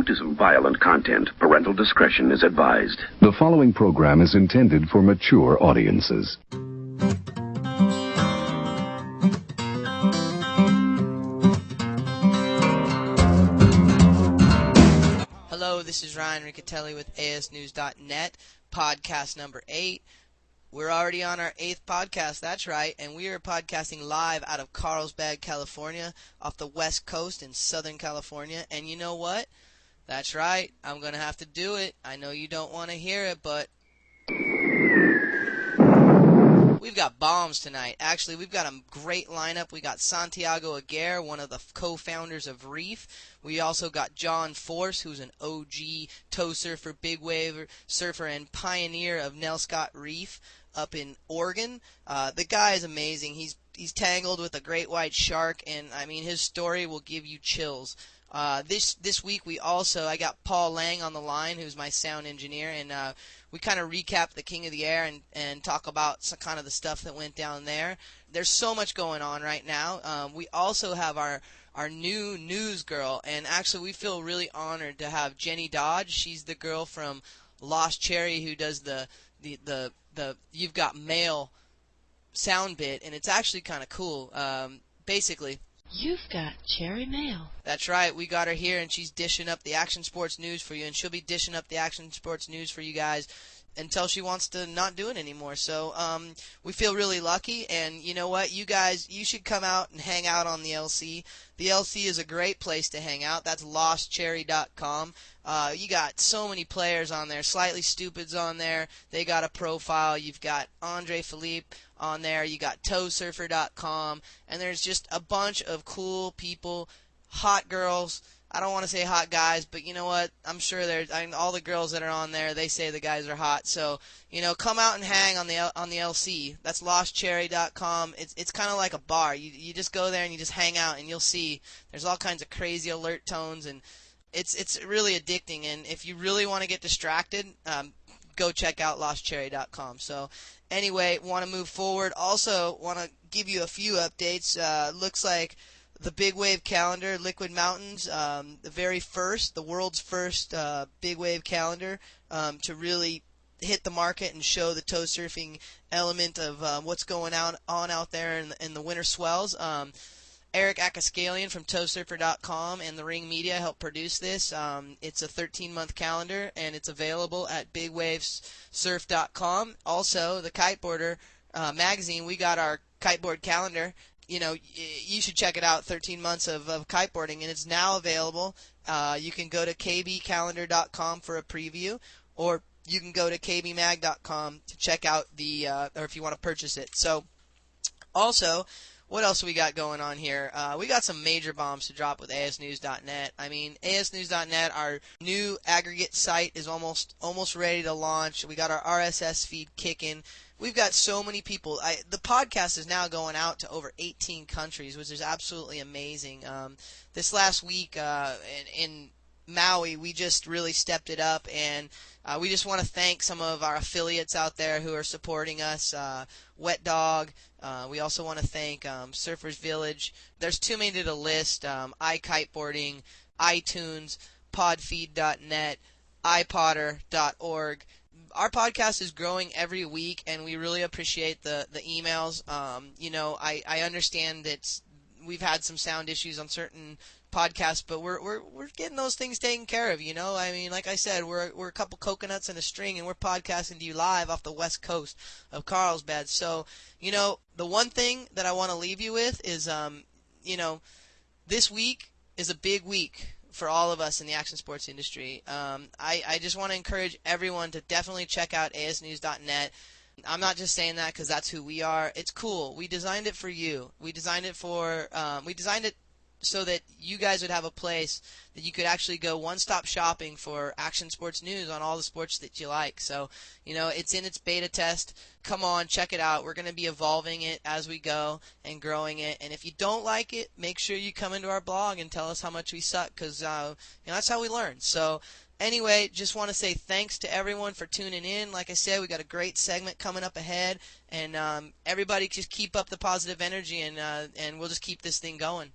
content is of violent content. Parental discretion is advised. The following program is intended for mature audiences. Hello, this is Ryan Riccitelli with ASNews.net, podcast number 8. We're already on our 8th podcast, that's right, and we are podcasting live out of Carlsbad, California, off the west coast in Southern California. And you know what? That's right, I'm going to have to do it. I know you don't want to hear it, but we've got bombs tonight. Actually, we've got a great lineup. We got Santiago Aguirre, one of the co-founders of Reef. We also got John Forse, who's an OG tow surfer, big wave surfer, and pioneer of Nelscott Reef up in Oregon. The guy is amazing. He's tangled with a great white shark, and I mean his story will give you chills. This week I got Paul Lang on the line, who's my sound engineer, and we kind of recap the King of the Air and talk about some kind of the stuff that went down there. There's so much going on right now. We also have our new news girl, and actually we feel really honored to have Jenny Dodge. She's the girl from Lost Cherry who does the You've Got Mail sound bit, and it's actually kind of cool. Basically, You've got cherry mail. That's right. We got her here, and she's dishing up the action sports news for you, and she'll be dishing up the action sports news for you guys until she wants to not do it anymore. So we feel really lucky, and you know what? You guys, you should come out and hang out on the LC. The LC is a great place to hang out. That's lostcherry.com. You got so many players on there. Slightly Stupid's on there. They got a profile. You've got Andre Philippe on there. You got towsurfer.com, and there's just a bunch of cool people, hot girls. I don't want to say hot guys, but you know what? I'm sure all the girls that are on there, they say the guys are hot. So, come out and hang on the LC. That's lostcherry.com. It's kind of like a bar. You just go there and you just hang out, and you'll see there's all kinds of crazy alert tones, and it's really addicting. And if you really want to get distracted, go check out lostcherry.com. So anyway, want to move forward. Also want to give you a few updates. Looks like the Big Wave calendar, Liquid Mountains, the world's first Big Wave calendar to really hit the market and show the tow surfing element of what's going on out there in the winter swells. Eric Akaskalian from towsurfer.com and the Ring Media helped produce this. It's a 13-month calendar, and it's available at bigwavesurf.com. Also, the Kiteboarder magazine, we got our kiteboard calendar. You should check it out, 13 months of kiteboarding, and it's now available. You can go to kbcalendar.com for a preview, or you can go to kbmag.com to check out or if you want to purchase it. So, also, what else we got going on here? We got some major bombs to drop with ASNews.net. I mean, ASNews.net, our new aggregate site, is almost ready to launch. We got our RSS feed kicking. We've got so many people. The podcast is now going out to over 18 countries, which is absolutely amazing. This last week in Maui, we just really stepped it up, and we just want to thank some of our affiliates out there who are supporting us. Wet Dog. We also want to thank Surfers Village. There's too many to list. iKiteboarding, iTunes, Podfeed.net, iPodder.org. Our podcast is growing every week, and we really appreciate the emails. I understand that we've had some sound issues on certain podcasts, but we're getting those things taken care of. I mean, like I said, we're a couple coconuts and a string, and we're podcasting to you live off the west coast of Carlsbad. So, the one thing that I want to leave you with is, this week is a big week for all of us in the action sports industry. I just want to encourage everyone to definitely check out asnews.net. I'm not just saying that because that's who we are. It's cool. We designed it for you. We designed it so that you guys would have a place that you could actually go one-stop shopping for action sports news on all the sports that you like. So, it's in its beta test. Come on, check it out. We're going to be evolving it as we go and growing it. And if you don't like it, make sure you come into our blog and tell us how much we suck, because that's how we learn. So anyway, just want to say thanks to everyone for tuning in. Like I said, we got a great segment coming up ahead, and everybody just keep up the positive energy, and we'll just keep this thing going.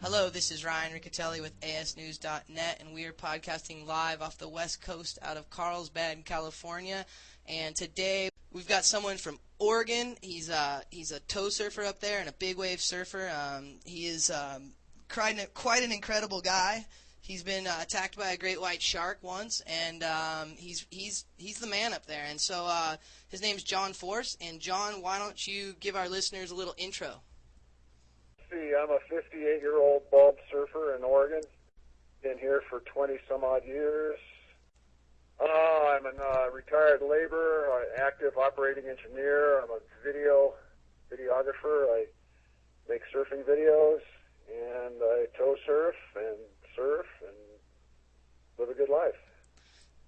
Hello, this is Ryan Riccitelli with asnews.net, and we are podcasting live off the west coast out of Carlsbad, California. And today we've got someone from Oregon. He's a tow surfer up there and a big wave surfer. He is quite an incredible guy. He's been attacked by a great white shark once, and he's the man up there. And so his name's John Forse. And John, why don't you give our listeners a little intro? I'm a 58-year-old bald surfer in Oregon. Been here for 20-some-odd years. I'm a retired laborer, active operating engineer. I'm a videographer. I make surfing videos, and I tow surf and live a good life.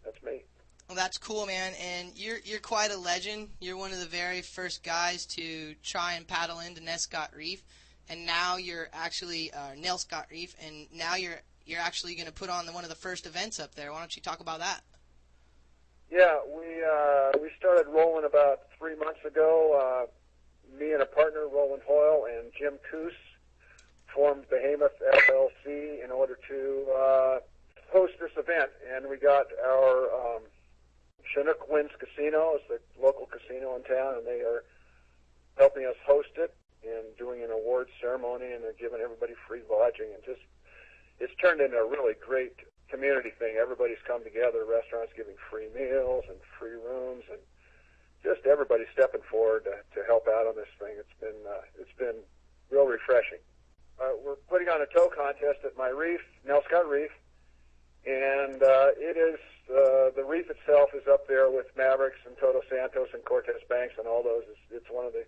That's me. Well, that's cool, man. And you're quite a legend. You're one of the very first guys to try and paddle into Nelscott Reef. And now you're actually Nelscott Reef, and now you're actually going to put on one of the first events up there. Why don't you talk about that? Yeah, we started rolling about 3 months ago. Me and a partner, Roland Hoyle, and Jim Coos formed Behemoth LLC in order to host this event. And we got our Chinook Winds Casino, it's the local casino in town, and they are helping us host it and doing an awards ceremony, and they're giving everybody free lodging, and just it's turned into a really great community thing. Everybody's come together, restaurants giving free meals and free rooms, and just everybody stepping forward to help out on this thing. It's been real refreshing. We're putting on a tow contest at my reef, Nelscott Reef, and it is the reef itself is up there with Mavericks and Toto Santos and Cortez Banks and all those. It's one of the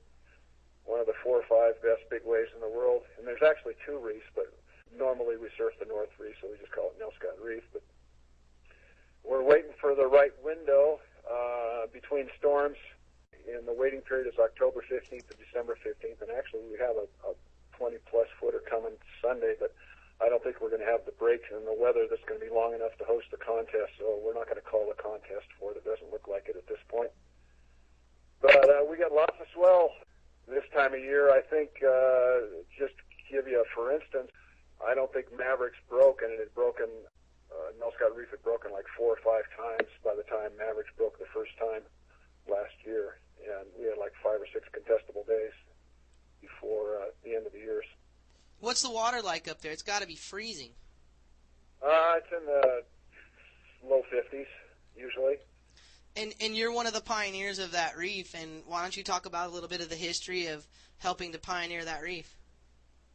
4 or 5 best big waves in the world. And there's actually 2 reefs, but normally we surf the North Reef, so we just call it Nelscott Reef. But we're waiting for the right window between storms, and the waiting period is October 15th to December 15th. And actually we have a 20-plus footer coming Sunday, but I don't think we're going to have the break in the weather that's going to be long enough to host the contest, so we're not going to call the contest for it. It doesn't look like it at this point. But we got lots of swell this time of year. I think, just to give you for instance, I don't think Mavericks broke, and it had broken, Nelscott Reef had broken like 4 or 5 times by the time Mavericks broke the first time last year. And we had like 5 or 6 contestable days before the end of the years. What's the water like up there? It's got to be freezing. It's in the low 50s, usually. And you're one of the pioneers of that reef, and why don't you talk about a little bit of the history of helping to pioneer that reef?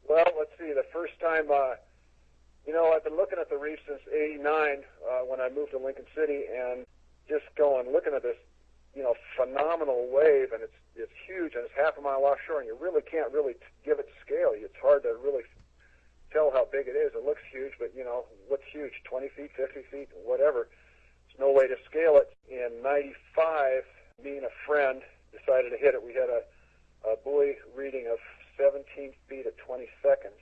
Well, let's see. The first time, I've been looking at the reef since '89 when I moved to Lincoln City, and just looking at this, phenomenal wave, and it's huge, and it's half a mile offshore, and you really can't give it scale. It's hard to really tell how big it is. It looks huge, but, what's huge? 20 feet, 50 feet, whatever. There's no way to scale it. In '95, me and a friend decided to hit it. We had a buoy reading of 17 feet at 20 seconds.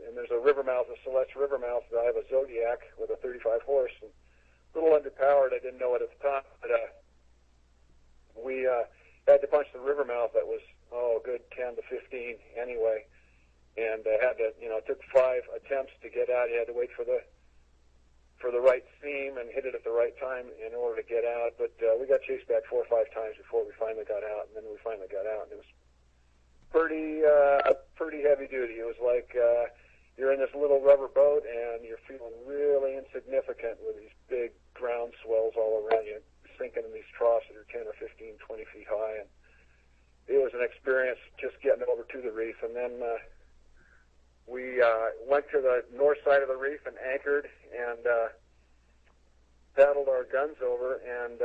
And there's a river mouth, a Celeste river mouth. I have a Zodiac with a 35 horse. And a little underpowered, I didn't know it at the time. But we had to punch the river mouth that was, good 10 to 15 anyway. And had to, it took 5 attempts to get out. You had to wait for the right seam and hit it at the right time in order to get out. But we got chased back 4 or 5 times before we finally got out, and then we finally got out. And it was pretty heavy duty. It was like you're in this little rubber boat and you're feeling really insignificant with these big ground swells all around you, sinking in these troughs that are 10 or 15, 20 feet high. And it was an experience just getting over to the reef. And then we went to the north side of the reef and anchored and paddled our guns over. And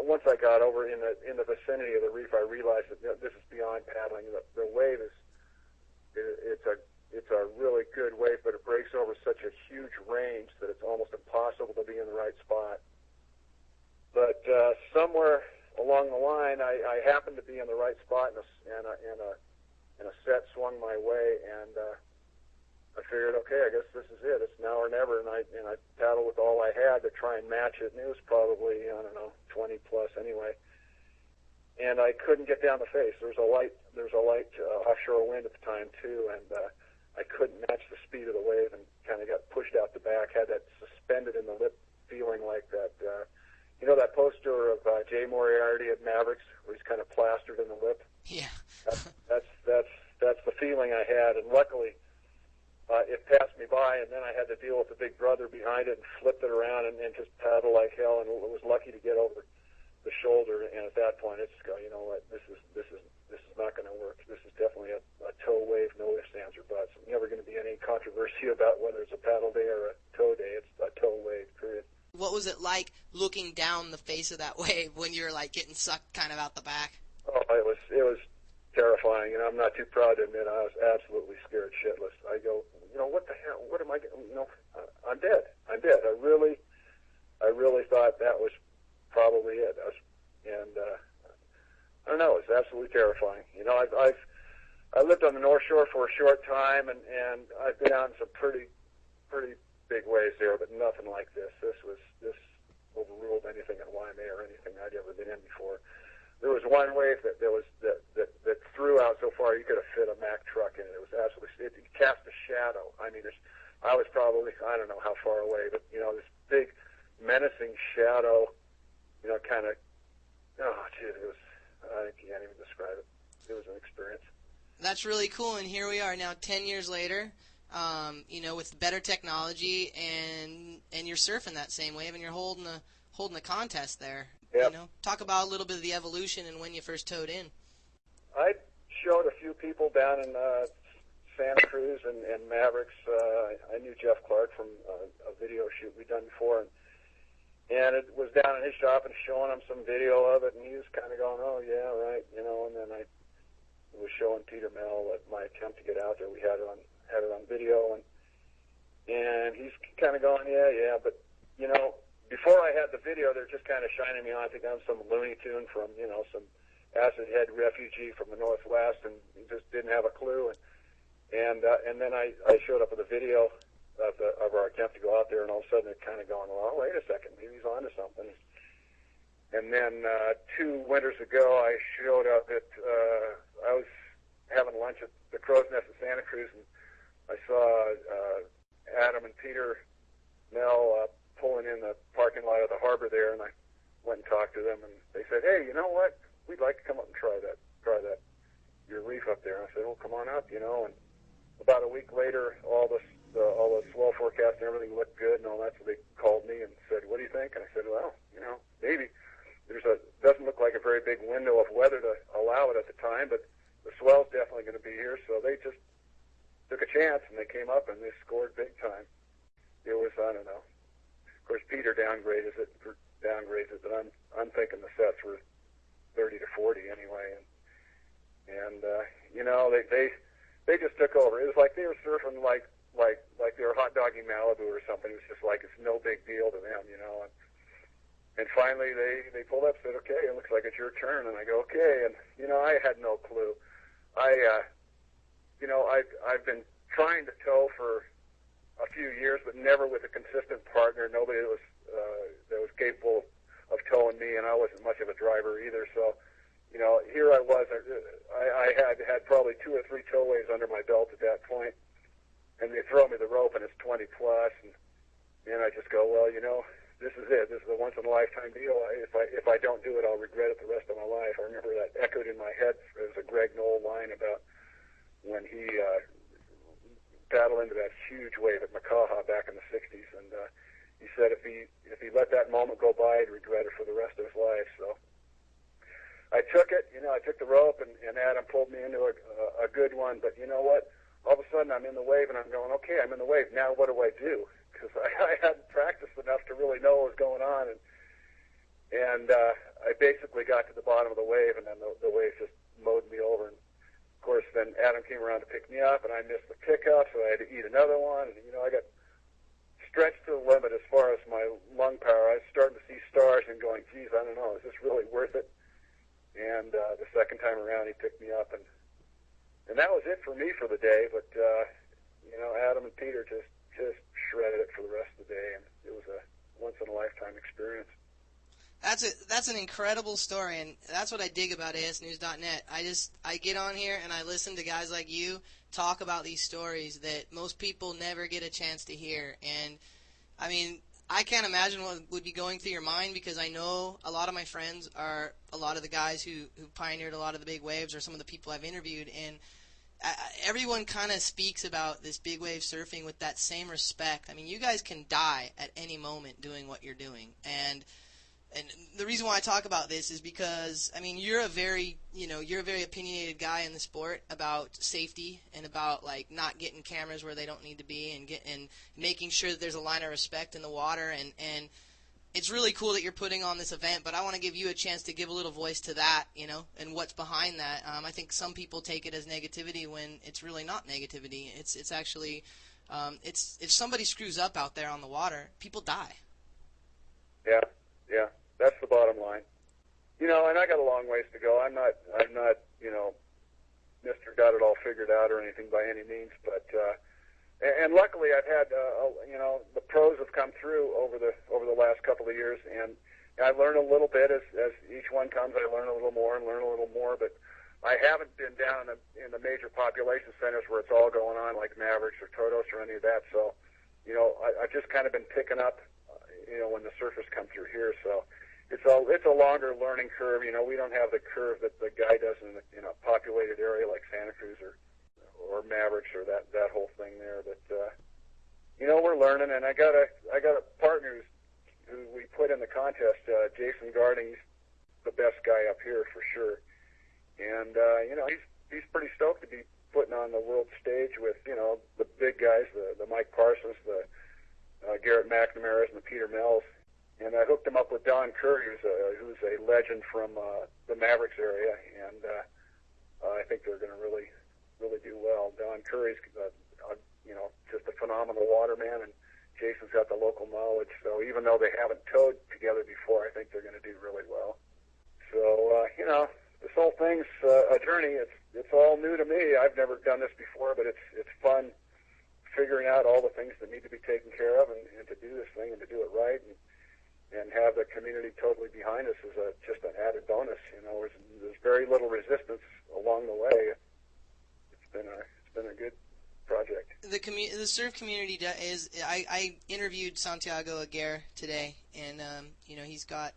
once I got over in the vicinity of the reef, I realized that this is beyond paddling. The wave it's a really good wave, but it breaks over such a huge range that it's almost impossible to be in the right spot. But somewhere along the line, I happened to be in the right spot, and a set swung my way, and I figured, okay, I guess this is it. It's now or never, and I paddled with all I had to try and match it, and it was probably, 20 plus anyway. And I couldn't get down the face. There was a light there was a light offshore wind at the time too, and I couldn't match the speed of the wave and kind of got pushed out the back. Had that suspended in the lip feeling like that. You know that poster of Jay Moriarty at Mavericks where he's kind of plastered in the lip? Yeah. That's the feeling I had, and luckily it passed me by, and then I had to deal with the big brother behind it and flipped it around and just paddle like hell, and was lucky to get over the shoulder. And at that point, it's go, you know what, this is not going to work. This is definitely a tow wave, no ifs, ands, or buts. There's never going to be any controversy about whether it's a paddle day or a tow day. It's a tow wave, period. What was it like looking down the face of that wave when you were like getting sucked kind of out the back? Oh, it was terrifying. You know, I'm not too proud to admit I was absolutely scared shitless. I go, you know, what the hell? What am I doing? You know, I'm dead. I really thought that was probably it. I don't know. It's absolutely terrifying. You know, I lived on the North Shore for a short time, and I've been out in some pretty big waves there, but nothing like this. This overruled anything in Waimea or anything I'd ever been in before. There was one wave that threw out so far you could have fit a Mack truck in it. It was absolutely, it cast a shadow. I mean, I was probably, I don't know how far away, but you know, this big menacing shadow, you know, kind of, oh, geez, it was, I can't even describe it. It was an experience. That's really cool, and here we are now 10 years later, you know, with better technology, and you're surfing that same wave, and you're holding a contest there. Yep. You know, talk about a little bit of the evolution and when you first towed in. I showed a few people down in Santa Cruz and Mavericks. I knew Jeff Clark from a video shoot we'd done before, and it was down in his shop and showing him some video of it, and he was kind of going, oh, yeah, right, you know, and then I was showing Peter Mel my attempt to get out there. We had it on video, and he's kind of going, yeah, but, you know, before I had the video, they're just kind of shining me on. I think I'm some Looney Tune from, you know, some acid head refugee from the Northwest, and he just didn't have a clue. And then I showed up with a video of our attempt to go out there, and all of a sudden it kind of going, well, wait a second, maybe he's on to something. And then 2 winters ago, I showed up at, I was having lunch at the Crow's Nest in Santa Cruz, and I saw Adam and Peter Mel pulling in the parking lot of the harbor there, and I went and talked to them, and they said, hey, you know what, we'd like to come up and try that your reef up there. And I said, well, come on up, you know. And about a week later, all the swell forecast and everything looked good and all that, so they called me and said, what do you think? And I said, well, you know, maybe. Doesn't look like a very big window of weather to allow it at the time, but the swell's definitely going to be here, so they just took a chance, and they came up, and they scored big time. It was, I don't know. Of course, Peter downgrades it, but I'm thinking the sets were 30 to 40 anyway, and you know, they just took over. It was like they were surfing like they were hot dogging Malibu or something. It was just like it's no big deal to them, you know. And finally they pulled up, said, okay, it looks like it's your turn, and I go, okay, and you know, I had no clue. You know, I've been trying to tow for a few years, but never with a consistent partner. Nobody that was capable of towing me, and I wasn't much of a driver either. So, you know, here I was. I had probably 2 or 3 towaways under my belt at that point, and they throw me the rope, and it's 20 plus, and I just go, well, you know, this is it. This is a once in a lifetime deal. If I don't do it, I'll regret it the rest of my life. I remember that echoed in my head. There was a Greg Knoll line about when he paddled into that huge wave at Makaha back in the 60s, and he said if he let that moment go by, he'd regret it for the rest of his life. So I took it. You know, I took the rope, and Adam pulled me into a good one. But you know what? All of a sudden, I'm in the wave, and I'm going, okay, I'm in the wave. Now what do I do? Because I hadn't practiced enough to really know what was going on, and I basically got to the bottom of the wave, and then the wave just mowed me over. And of course, then Adam came around to pick me up, and I missed the pickup, so I had to eat another one. And you know, I got stretched to the limit as far as my lung power. I was starting to see stars and going, geez, I don't know, is this really worth it? And the second time around, he picked me up, and that was it for me for the day. But you know, Adam and Peter just shredded it for the rest of the day, and it was a once-in-a-lifetime experience. That's an incredible story, and that's what I dig about ASNews.net. I get on here and I listen to guys like you talk about these stories that most people never get a chance to hear. And I mean, I can't imagine what would be going through your mind, because I know a lot of my friends are a lot of the guys who pioneered a lot of the big waves, or some of the people I've interviewed, and everyone kind of speaks about this big wave surfing with that same respect. I mean, you guys can die at any moment doing what you're doing, and the reason why I talk about this is because, I mean, you're a very opinionated guy in the sport about safety and about, like, not getting cameras where they don't need to be, and making sure that there's a line of respect in the water, and it's really cool that you're putting on this event, but I want to give you a chance to give a little voice to that, and what's behind that. I think some people take it as negativity when it's really not negativity. It's actually, if somebody screws up out there on the water, people die. Yeah. That's the bottom line. And I got a long ways to go. I'm not, Mr. Got it all figured out or anything by any means, but, and luckily I've had, the pros have come through over the last couple of years, and I learn a little bit as each one comes. I learn a little more and learn a little more, but I haven't been down in the major population centers where it's all going on, like Mavericks or Todos or any of that. So, I've just kind of been picking up, when the surfers come through here. So it's a longer learning curve. We don't have the curve that the guy does in a populated area like Santa Cruz or Mavericks or that whole thing there. But we're learning, and I got a partner who we put in the contest, Jason Garding. He's the best guy up here for sure, and he's pretty stoked to be putting on the world stage with the big guys, the Mike Parsons, the Garrett McNamara's, and the Peter Mills. And I hooked him up with Don Curry, who's a legend from the Mavericks area, and I think they're going to really, really do well. Don Curry's, just a phenomenal waterman, and Jason's got the local knowledge. So even though they haven't towed together before, I think they're going to do really well. So this whole thing's a journey. It's all new to me. I've never done this before, but it's fun figuring out all the things that need to be taken care of, and to do this thing and to do it right, and have the community totally behind us is just an added bonus. There's very little resistance along the way. It's been a good project. The surf community is. I interviewed Santiago Aguirre today, and he's got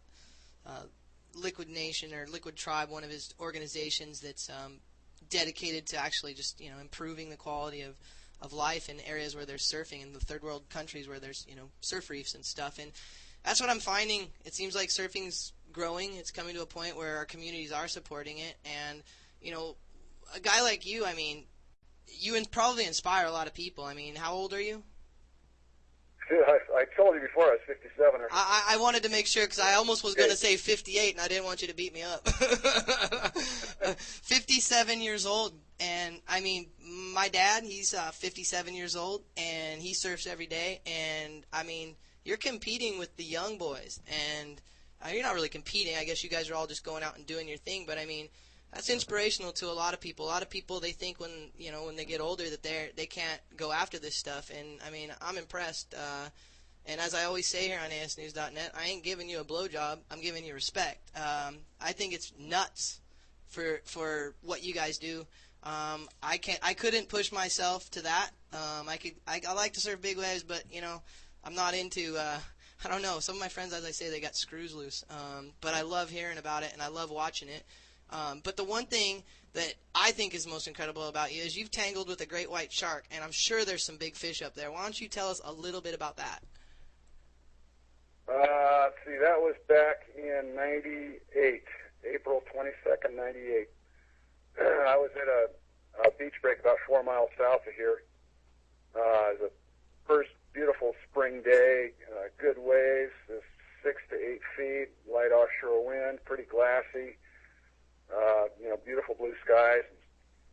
Liquid Nation or Liquid Tribe, one of his organizations that's dedicated to actually just improving the quality of life in areas where there's surfing, in the third world countries where there's surf reefs and stuff. And that's what I'm finding. It seems like surfing's growing. It's coming to a point where our communities are supporting it. And a guy like you, I mean, you probably inspire a lot of people. I mean, how old are you? I told you before I was 57. I wanted to make sure, because I almost was going to say 58, and I didn't want you to beat me up. 57 years old, and I mean, my dad, he's 57 years old, and he surfs every day, and I mean, you're competing with the young boys, and you're not really competing. I guess you guys are all just going out and doing your thing, but I mean, that's inspirational to a lot of people. A lot of people, they think when they get older that they can't go after this stuff, and I mean, I'm impressed. And as I always say here on ASNews.net, I ain't giving you a blowjob. I'm giving you respect. I think it's nuts for what you guys do. I couldn't push myself to that. I like to surf big waves, but I'm not into. I don't know. Some of my friends, as I say, they got screws loose. But I love hearing about it, and I love watching it. But the one thing that I think is most incredible about you is you've tangled with a great white shark, and I'm sure there's some big fish up there. Why don't you tell us a little bit about that? Let's see, that was back in 98, April 22nd, 98. I was at a beach break about 4 miles south of here. It was the first beautiful spring day, good waves, 6 to 8 feet, light offshore wind, pretty glassy. Beautiful blue skies.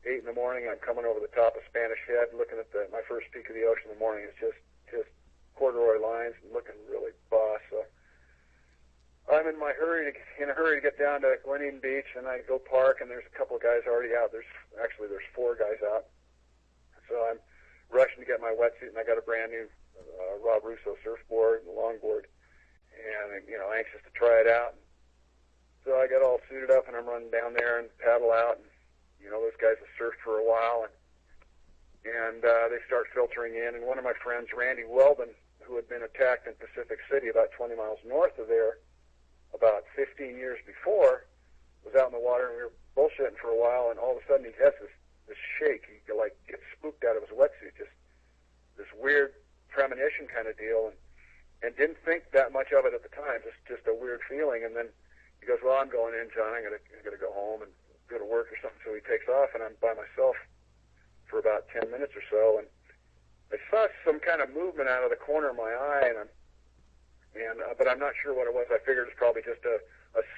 8 in the morning, I'm coming over the top of Spanish Head, looking at my first peak of the ocean in the morning. It's just corduroy lines and looking really boss. So I'm in a hurry to get down to Glen Eden Beach, and I go park, and there's a couple of guys already out. There's 4 guys out. So I'm rushing to get my wetsuit, and I got a brand new Rob Russo surfboard and longboard, and anxious to try it out. So I got all suited up, and I'm running down there and paddle out. And, you know, those guys have surfed for a while, and they start filtering in. And one of my friends, Randy Weldon, who had been attacked in Pacific City about 20 miles north of there about 15 years before, was out in the water, and we were bullshitting for a while, and all of a sudden he has this shake. He, like, gets spooked out of his wetsuit, just this weird premonition kind of deal, and didn't think that much of it at the time, just a weird feeling. And then he goes, well, I'm going in, John. I'm gonna go home and go to work or something. So he takes off, and I'm by myself for about 10 minutes or so, and I saw some kind of movement out of the corner of my eye, but I'm not sure what it was. I figured it was probably just a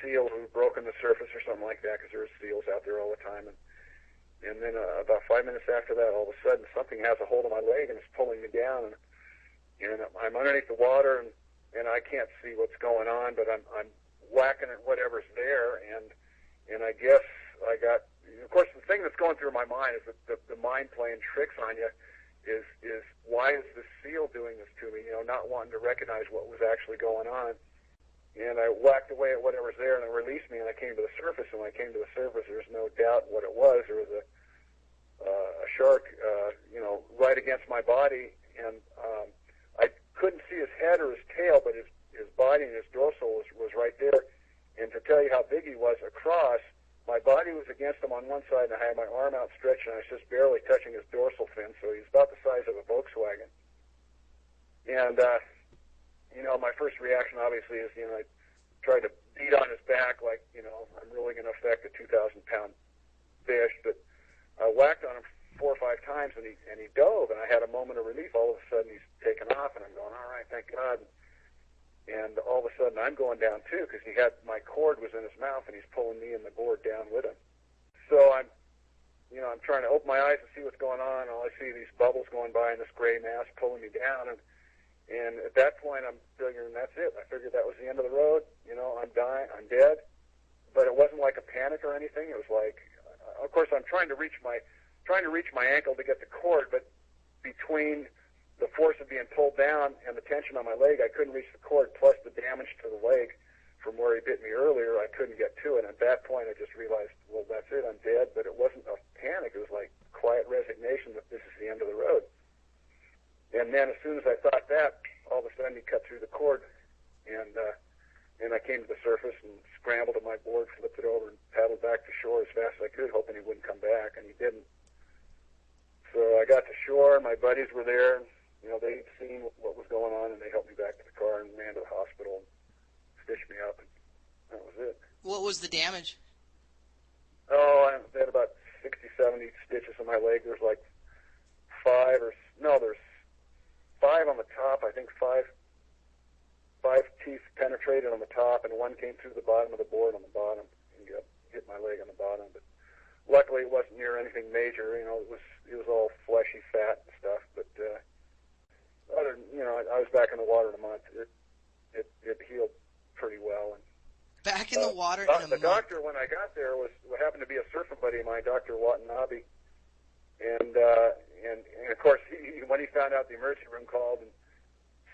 seal who broken the surface or something like that, because there were seals out there all the time. And then about 5 minutes after that, all of a sudden, something has a hold of my leg and it's pulling me down, and I'm underneath the water, and I can't see what's going on, but I'm whacking at whatever's there, and I guess I got, of course, the thing that's going through my mind is that the mind playing tricks on you is why is this seal doing this to me, you know, not wanting to recognize what was actually going on. And I whacked away at whatever's there, and it released me, and I came to the surface, and when I came to the surface, there's no doubt what it was. There was a shark, you know, right against my body, and I couldn't see his head or his tail, but his body and his dorsal was right there. And to tell you how big he was across, my body was against him on one side, and I had my arm outstretched, and I was just barely touching his dorsal fin, so he's about the size of a Volkswagen. And, you know, my first reaction, obviously, is, you know, I tried to beat on his back like, you know, I'm really going to affect a 2,000-pound fish, but I whacked on him 4 or 5 times, and he dove, and I had a moment of relief. All of a sudden, he's taken off, and I'm going, all right, thank God. And all of a sudden, I'm going down, too, because my cord was in his mouth, and he's pulling me and the board down with him. So I'm trying to open my eyes and see what's going on, and all I see are these bubbles going by and this gray mass pulling me down, and at that point, I'm figuring that's it. I figured that was the end of the road. You know, I'm dying, I'm dead. But it wasn't like a panic or anything. It was like, of course, I'm trying to reach my ankle to get the cord, but between the force of being pulled down and the tension on my leg, I couldn't reach the cord, plus the damage to the leg from where he bit me earlier, I couldn't get to it. And at that point, I just realized, well, that's it, I'm dead. But it wasn't a panic. It was like quiet resignation that this is the end of the road. And then as soon as I thought that, all of a sudden he cut through the cord, and I came to the surface and scrambled to my board, flipped it over, and paddled back to shore as fast as I could, hoping he wouldn't come back, and he didn't. So I got to shore, my buddies were there. You know, they'd seen what was going on, and they helped me back to the car and ran to the hospital and stitched me up, and that was it. What was the damage? Oh, I had about 60, 70 stitches on my leg. There's like there's 5 on the top. I think 5 teeth penetrated on the top, and 1 came through the bottom of the board on the bottom and hit my leg on the bottom. But luckily, it wasn't near anything major. You know, it was all fleshy, fat and stuff. But I was back in the water in a month. It healed pretty well. And back in the water in a month. The doctor, when I got there, happened to be a surfing buddy of mine, Dr. Watanabe, and of course, when he found out, the emergency room called and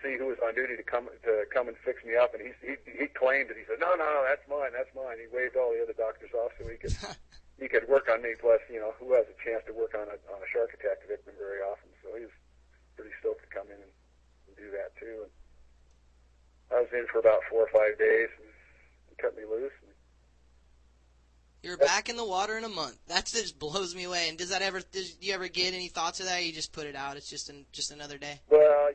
see who was on duty to come and fix me up, and he claimed it. He said, no, that's mine. He waved all the other doctors off so he could work on me. Plus, you know, who has a chance to work on a shark attack victim very often? So he was pretty stoked to come in and do that too. And I was in for about 4 or 5 days, and he cut me loose. You're back in the water in a month. That just blows me away. And did you ever get any thoughts of that? Or you just put it out? It's just another day. Well,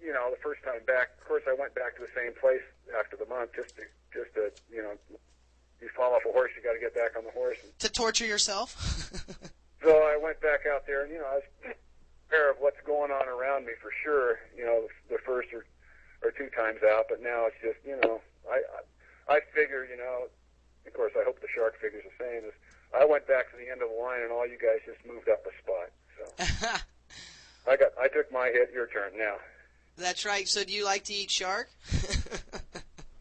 you know, the first time back, of course, I went back to the same place after the month just to you know, you fall off a horse, you got to get back on the horse. To torture yourself. So I went back out there, and you know, I was aware of what's going on around me for sure. You know, the first or 2 times out, but now it's just, you know, I figure, you know. Of course, I hope the shark figures the same. Is I went back to the end of the line, and all you guys just moved up a spot. So I took my hit. Your turn now. That's right. So, do you like to eat shark?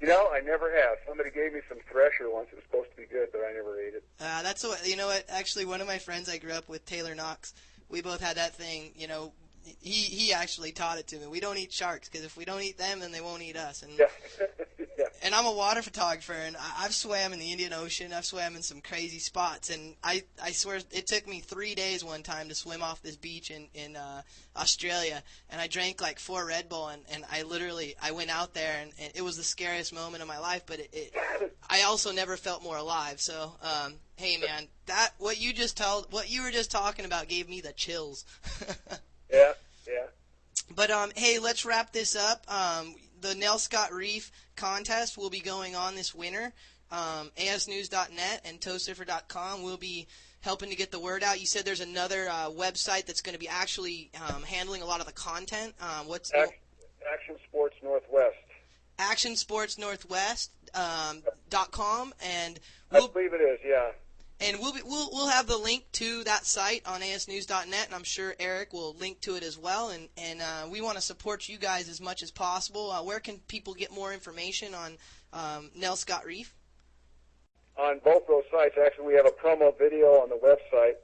You know, I never have. Somebody gave me some thresher once. It was supposed to be good, but I never ate it. That's what, you know what? Actually, one of my friends I grew up with, Taylor Knox, we both had that thing. You know, he actually taught it to me. We don't eat sharks because if we don't eat them, then they won't eat us. And yeah. And I'm a water photographer, and I've swam in the Indian Ocean. I've swam in some crazy spots, and I swear it took me 3 days one time to swim off this beach in Australia, and I drank like 4 Red Bull, and I went out there, and it was the scariest moment of my life, but I also never felt more alive. So, hey man, what you were just talking about gave me the chills. Yeah. But hey, let's wrap this up. The Nelscott Reef contest will be going on this winter. ASnews.net and towsurfer.com will be helping to get the word out. You said there's another website that's going to be actually handling a lot of the content. What's Action Sports Northwest. ActionSportsNorthwest.com, and I believe it is, yeah. And we'll have the link to that site on asnews.net, and I'm sure Eric will link to it as well. And we want to support you guys as much as possible. Where can people get more information on Nelscott Reef? On both those sites, actually, we have a promo video on the website,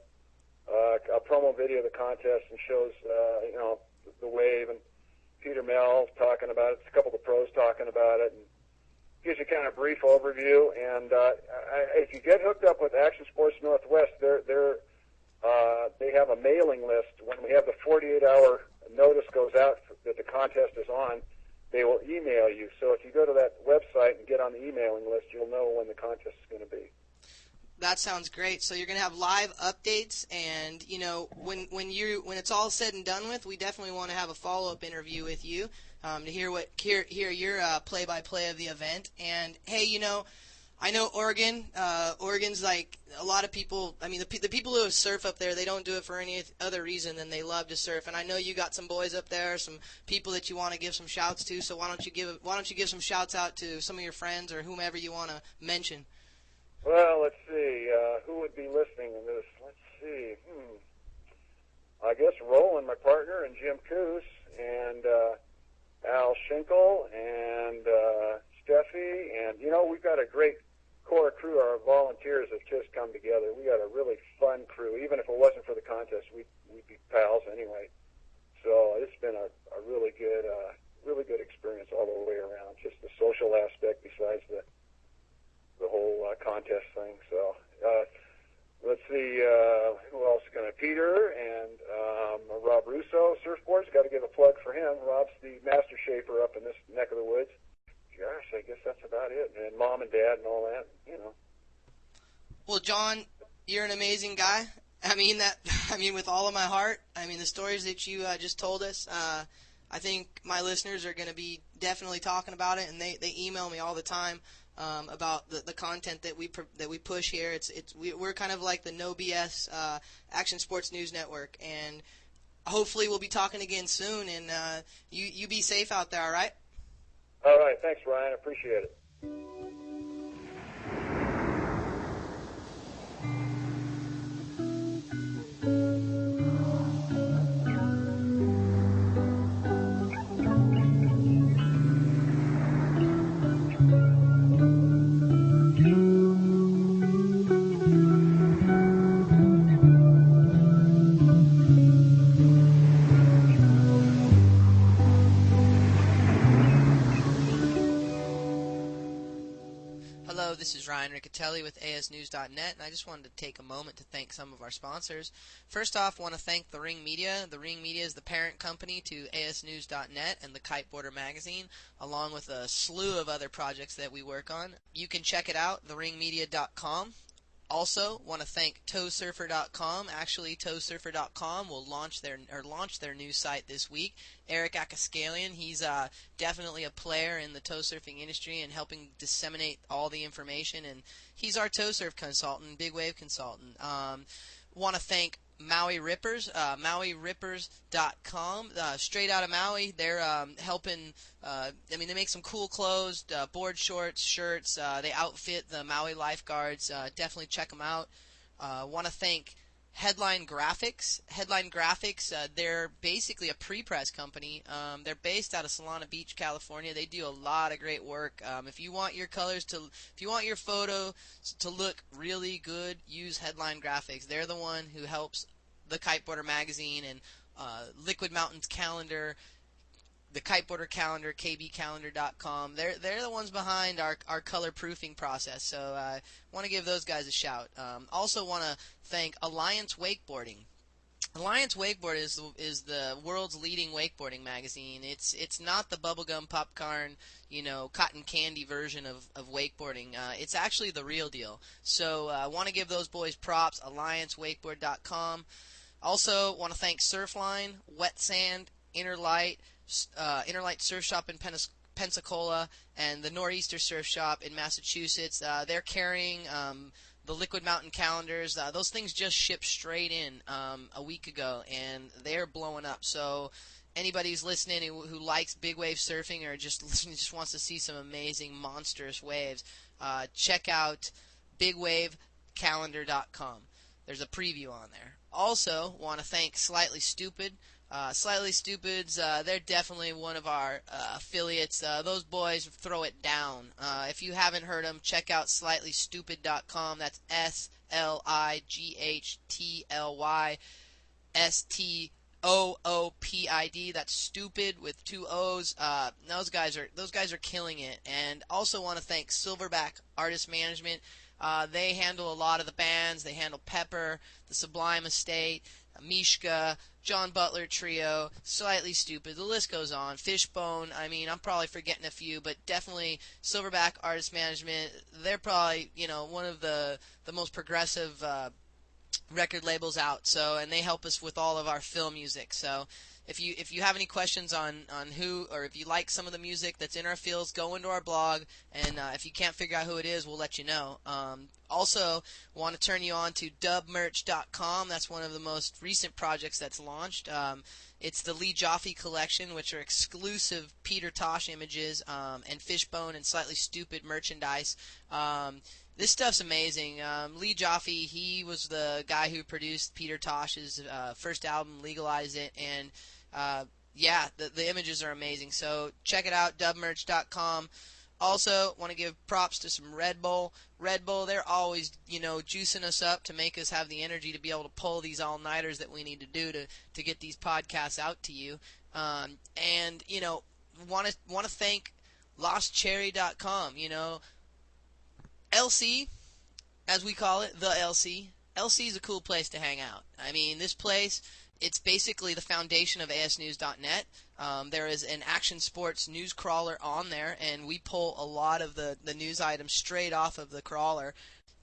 a promo video of the contest, and shows the wave and Peter Mel talking about it. A couple of the pros talking about it, and gives you kind of a brief overview. And if you get hooked up with Action Sports Northwest, they have a mailing list. When we have the 48-hour notice goes out that the contest is on, they will email you. So if you go to that website and get on the emailing list, you'll know when the contest is going to be. That sounds great. So you're going to have live updates, and when it's all said and done with, we definitely want to have a follow-up interview with you to hear your play-by-play of the event. And hey, I know Oregon's like a lot of people. I mean, the people who surf up there, they don't do it for any other reason than they love to surf. And I know you got some boys up there, some people that you want to give some shouts to. So why don't you give some shouts out to some of your friends or whomever you want to mention? Well, let's see. Who would be listening to this? Let's see. I guess Roland, my partner, and Jim Coos, and Al Schinkel, and Steffi. And, we've got a great core crew. Our volunteers have just come together. We got a really fun crew. Even if it wasn't for the contest, we'd be pals anyway. So it's been a really good experience all the way around. Just the social aspect besides the whole contest thing. So let's see, who else is going to? Peter and Rob Russo, Surfboards. Got to give a plug for him. Rob's the master shaper up in this neck of the woods. Gosh, I guess that's about it. And Mom and Dad and all that, Well, John, you're an amazing guy. I mean with all of my heart. I mean, the stories that you just told us, I think my listeners are going to be definitely talking about it, and they email me all the time about the content that we push here. We're kind of like the No BS Action Sports News Network, and hopefully we'll be talking again soon. And you be safe out there, all right? All right, thanks, Ryan. I appreciate it. This is Ryan Riccitelli with ASnews.net, and I just wanted to take a moment to thank some of our sponsors. First off, I want to thank The Ring Media. The Ring Media is the parent company to ASnews.net and the Kiteboarder magazine, along with a slew of other projects that we work on. You can check it out, theringmedia.com. Also, want to thank towsurfer.com. Actually, towsurfer.com will launch their new site this week. Eric Akaskalian, he's definitely a player in the tow surfing industry and helping disseminate all the information. And he's our tow surf consultant, big wave consultant. Want to thank Maui Rippers, MauiRippers.com. Straight out of Maui, they're helping. They make some cool clothes, board shorts, shirts. They outfit the Maui lifeguards. Definitely check them out. Want to thank Headline Graphics. Headline Graphics, they're basically a pre-press company. They're based out of Solana Beach, California. They do a lot of great work. If you want your photo to look really good, use Headline Graphics. They're the one who helps the Kiteboarder magazine and Liquid Mountains calendar the kiteboarder calendar, kbcalendar.com. They're the ones behind our color proofing process. So I want to give those guys a shout. Also want to thank Alliance Wakeboarding. Alliance Wakeboard is the world's leading wakeboarding magazine. It's not the bubblegum popcorn, cotton candy version of wakeboarding. It's actually the real deal. So I want to give those boys props. AllianceWakeboard.com. Also want to thank Surfline, Wet Sand, Interlight Surf Shop in Pensacola, and the Nor'easter Surf Shop in Massachusetts. They're carrying the Liquid Mountain calendars. Those things just shipped straight in a week ago, and they're blowing up. So anybody who's listening who likes big wave surfing or just wants to see some amazing monstrous waves, check out bigwavecalendar.com. There's a preview on there. Also, want to thank Slightly Stupid. Slightly Stupid's, they're definitely one of our affiliates. Those boys throw it down. If you haven't heard them, check out slightly.stupid.com. That's SLIGHTLYSTOOPID. That's stupid with 2 O's. Those guys are killing it. And also want to thank Silverback Artist Management. They handle a lot of the bands. They handle Pepper, The Sublime Estate, Mishka, John Butler Trio, Slightly Stupid, the list goes on. Fishbone, I'm probably forgetting a few, but definitely Silverback Artist Management. They're probably, one of the most progressive record labels out. So, and they help us with all of our film music. So, if you have any questions on who, or if you like some of the music that's in our fields, go into our blog, and if you can't figure out who it is, we'll let you know. Also, want to turn you on to dubmerch.com. That's one of the most recent projects that's launched. It's the Lee Joffe collection, which are exclusive Peter Tosh images and Fishbone and Slightly Stupid merchandise. This stuff's amazing. Lee Joffe, he was the guy who produced Peter Tosh's first album, Legalize It, and the images are amazing. So check it out, dubmerch.com. Also, want to give props to some Red Bull. Red Bull, they're always, juicing us up to make us have the energy to be able to pull these all-nighters that we need to do to get these podcasts out to you. And want to thank LostCherry.com. LC, as we call it, the LC. LC is a cool place to hang out. This place, it's basically the foundation of ASNews.net. There is an action sports news crawler on there, and we pull a lot of the news items straight off of the crawler.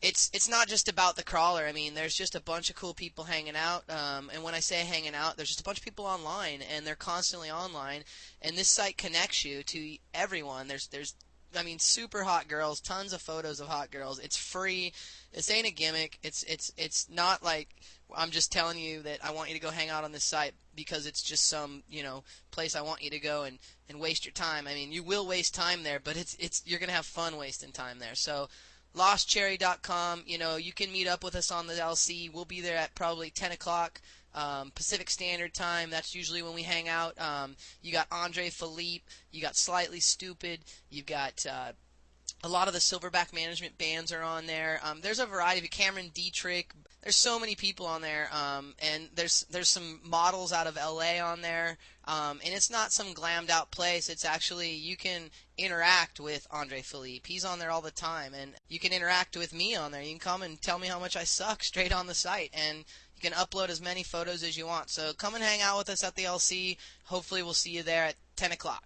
It's not just about the crawler. There's just a bunch of cool people hanging out. And when I say hanging out, there's just a bunch of people online, and they're constantly online. And this site connects you to everyone. There's super hot girls, tons of photos of hot girls. It's free. This ain't a gimmick. It's not like I'm just telling you that I want you to go hang out on this site because it's just some, place I want you to go and waste your time. You will waste time there, but you're going to have fun wasting time there. So lostcherry.com, you can meet up with us on the LC. We'll be there at probably 10 o'clock. Pacific Standard Time, that's usually when we hang out. You got Andre Philippe, you got Slightly Stupid, you've got a lot of the Silverback Management bands are on there. There's a variety of Cameron Dietrich. There's so many people on there, and there's some models out of LA on there, and it's not some glammed out place. It's actually, you can interact with Andre Philippe. He's on there all the time, and you can interact with me on there. You can come and tell me how much I suck straight on the site, and you can upload as many photos as you want. So come and hang out with us at the LC. Hopefully we'll see you there at 10 o'clock.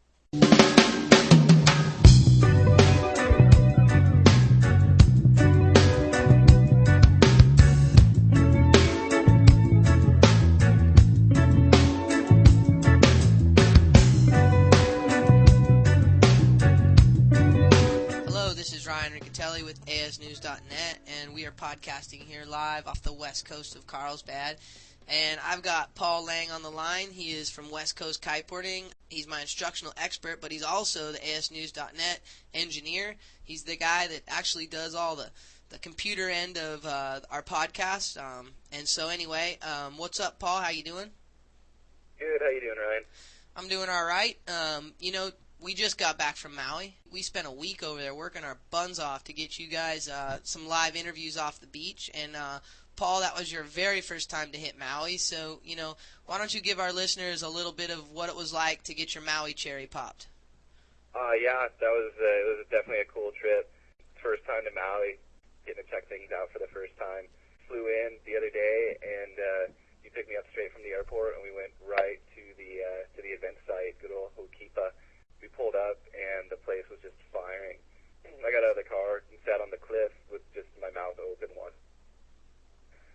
Riccitelli with ASNews.net, and we are podcasting here live off the west coast of Carlsbad. And I've got Paul Lang on the line. He is from West Coast Kiteboarding. He's my instructional expert, but he's also the ASNews.net engineer. He's the guy that actually does all the computer end of our podcast. And so anyway, what's up, Paul? How you doing? Good. How you doing, Ryan? I'm doing all right. We just got back from Maui. We spent a week over there working our buns off to get you guys some live interviews off the beach. And Paul, that was your very first time to hit Maui. So, why don't you give our listeners a little bit of what it was like to get your Maui cherry popped? Yeah, it was definitely a cool trip. First time to Maui, getting to check things out for the first time. Flew in the other day, and you picked me up straight from the airport, and we went right to the event site, good old Hokipa. We pulled up, and the place was just firing. I got out of the car and sat on the cliff with just my mouth open once.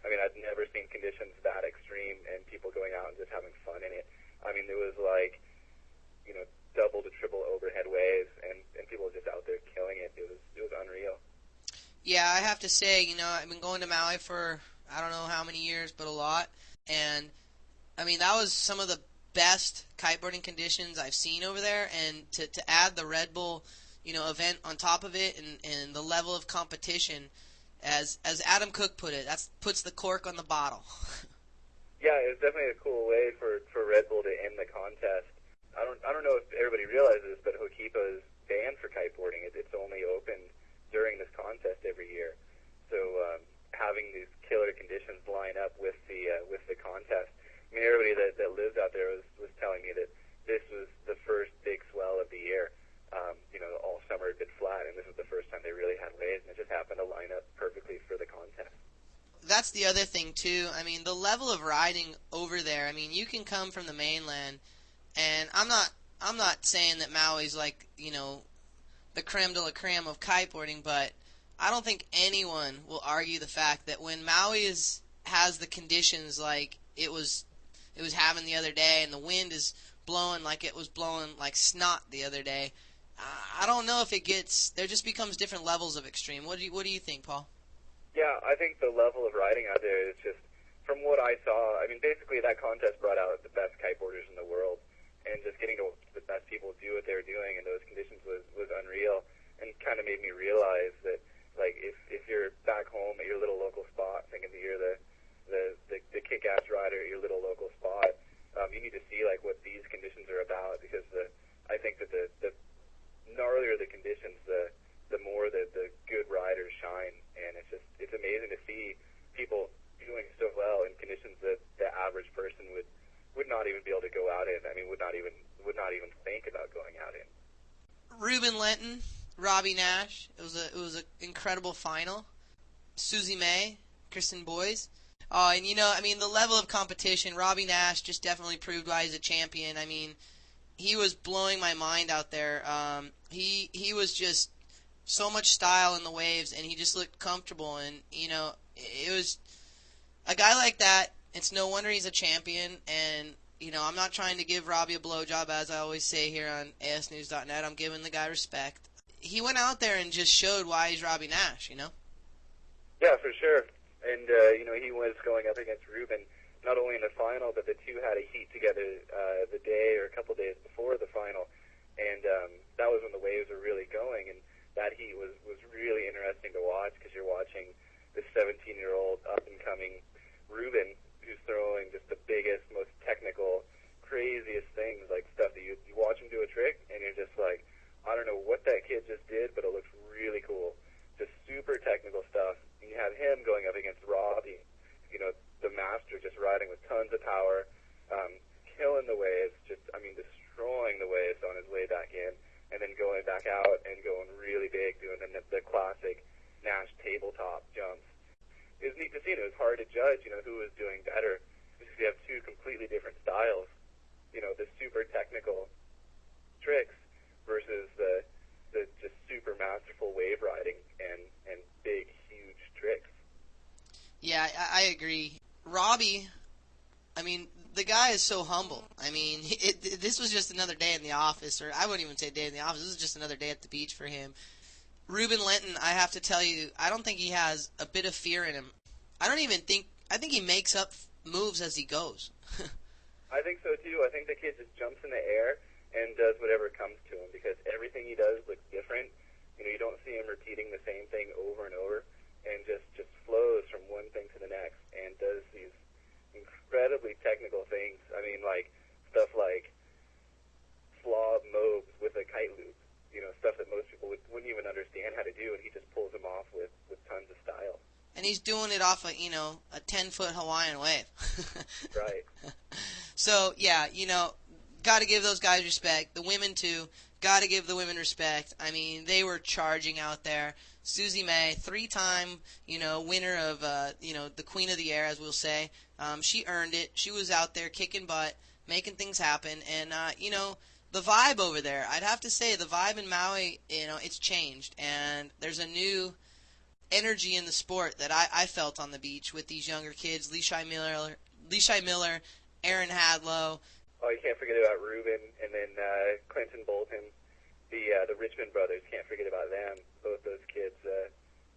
I mean, I'd never seen conditions that extreme and people going out and just having fun in it. I mean, there was like, double to triple overhead waves, and people just out there killing it. It was unreal. Yeah, I have to say, I've been going to Maui for I don't know how many years, but a lot. And, I mean, that was some of the best kiteboarding conditions I've seen over there. And to add the Red Bull, event on top of it and the level of competition, as Adam Cook put it, that puts the cork on the bottle. Yeah, it was definitely a cool way for Red Bull to end the contest. I don't know if everybody realizes, but Hokipa is banned for kiteboarding. It's only opened during this contest every year. So having these killer conditions line up with the contest, I mean, everybody that lives out there was telling me that this was the first big swell of the year. All summer had been flat, and this was the first time they really had waves, and it just happened to line up perfectly for the contest. That's the other thing, too. I mean, the level of riding over there, I mean, you can come from the mainland, and I'm not saying that Maui's like, the creme de la creme of kiteboarding, but I don't think anyone will argue the fact that when Maui has the conditions like it was having the other day, and the wind is blowing like it was blowing like snot the other day, I don't know if there just becomes different levels of extreme. What do you think, Paul? Yeah, I think the level of riding out there is just, from what I saw, I mean, basically that contest brought out the best kiteboarders in the world, and just getting to watch the best people do what they were doing in those conditions was unreal, and kind of made me realize that, like, if you're back home at your little local spot, thinking that you're the kick-ass rider at your little local spot, you need to see, like, what these conditions are about, because I think that the gnarlier the conditions, the more the good riders shine, and it's amazing to see people doing so well in conditions that the average person would not even be able to go out in. I mean, would not even think about going out in. Ruben Lenton, Robbie Nash. It was an incredible final. Susie May, Kristen Boys. And I mean, the level of competition, Robbie Nash just definitely proved why he's a champion. I mean, he was blowing my mind out there. He was just so much style in the waves, and he just looked comfortable. And it was a guy like that. It's no wonder he's a champion. And I'm not trying to give Robbie a blowjob, as I always say here on ASNews.net. I'm giving the guy respect. He went out there and just showed why he's Robbie Nash. Yeah, for sure. And he was going up against Ruben, not only in the final, but the two had a heat together the day or a couple days before the final, and that was when the waves were really going, and that heat was really interesting to watch, because you're watching this 17-year-old up-and-coming Ruben, who's throwing just the biggest, most technical, craziest things, like stuff that you watch him do a trick, and you're just like, I don't know what that kid just did, but it looks really cool. Just super technical stuff. And you have him going up against Robbie, the master, just riding with tons of power, killing the waves, destroying the waves on his way back in, and then going back out and going really big, doing the classic Nash tabletop jumps. It was neat to see, and it was hard to judge, who was doing better, because you have two completely different styles, the super technical tricks versus the just super masterful wave riding and big, huge tricks. Yeah, I agree. Robbie, I mean, the guy is so humble. I mean, this was just another day in the office, or I wouldn't even say day in the office. This was just another day at the beach for him. Ruben Lenton, I have to tell you, I don't think he has a bit of fear in him. I think he makes up moves as he goes. I think so too. I think the kid just jumps in the air and does whatever comes to him, because everything he does looks different. You don't see him repeating the same thing over and over, and just flows from one thing to the next, and does these incredibly technical things. I mean, like stuff like slob mobs with a kite loop, stuff that most people wouldn't even understand how to do, and he just pulls them off with tons of style. And he's doing it off a 10-foot Hawaiian wave. Right. So, yeah, got to give those guys respect. The women, too, got to give the women respect. I mean, they were charging out there. Susie May, 3-time, winner of, the Queen of the Air, as we'll say. She earned it. She was out there kicking butt, making things happen. And, the vibe over there, I'd have to say the vibe in Maui, it's changed. And there's a new energy in the sport that I felt on the beach with these younger kids, Leishai Miller, Aaron Hadlow. Oh, you can't forget about Ruben, and then Clinton Bolton, the Richmond brothers. Can't forget about them. Both those kids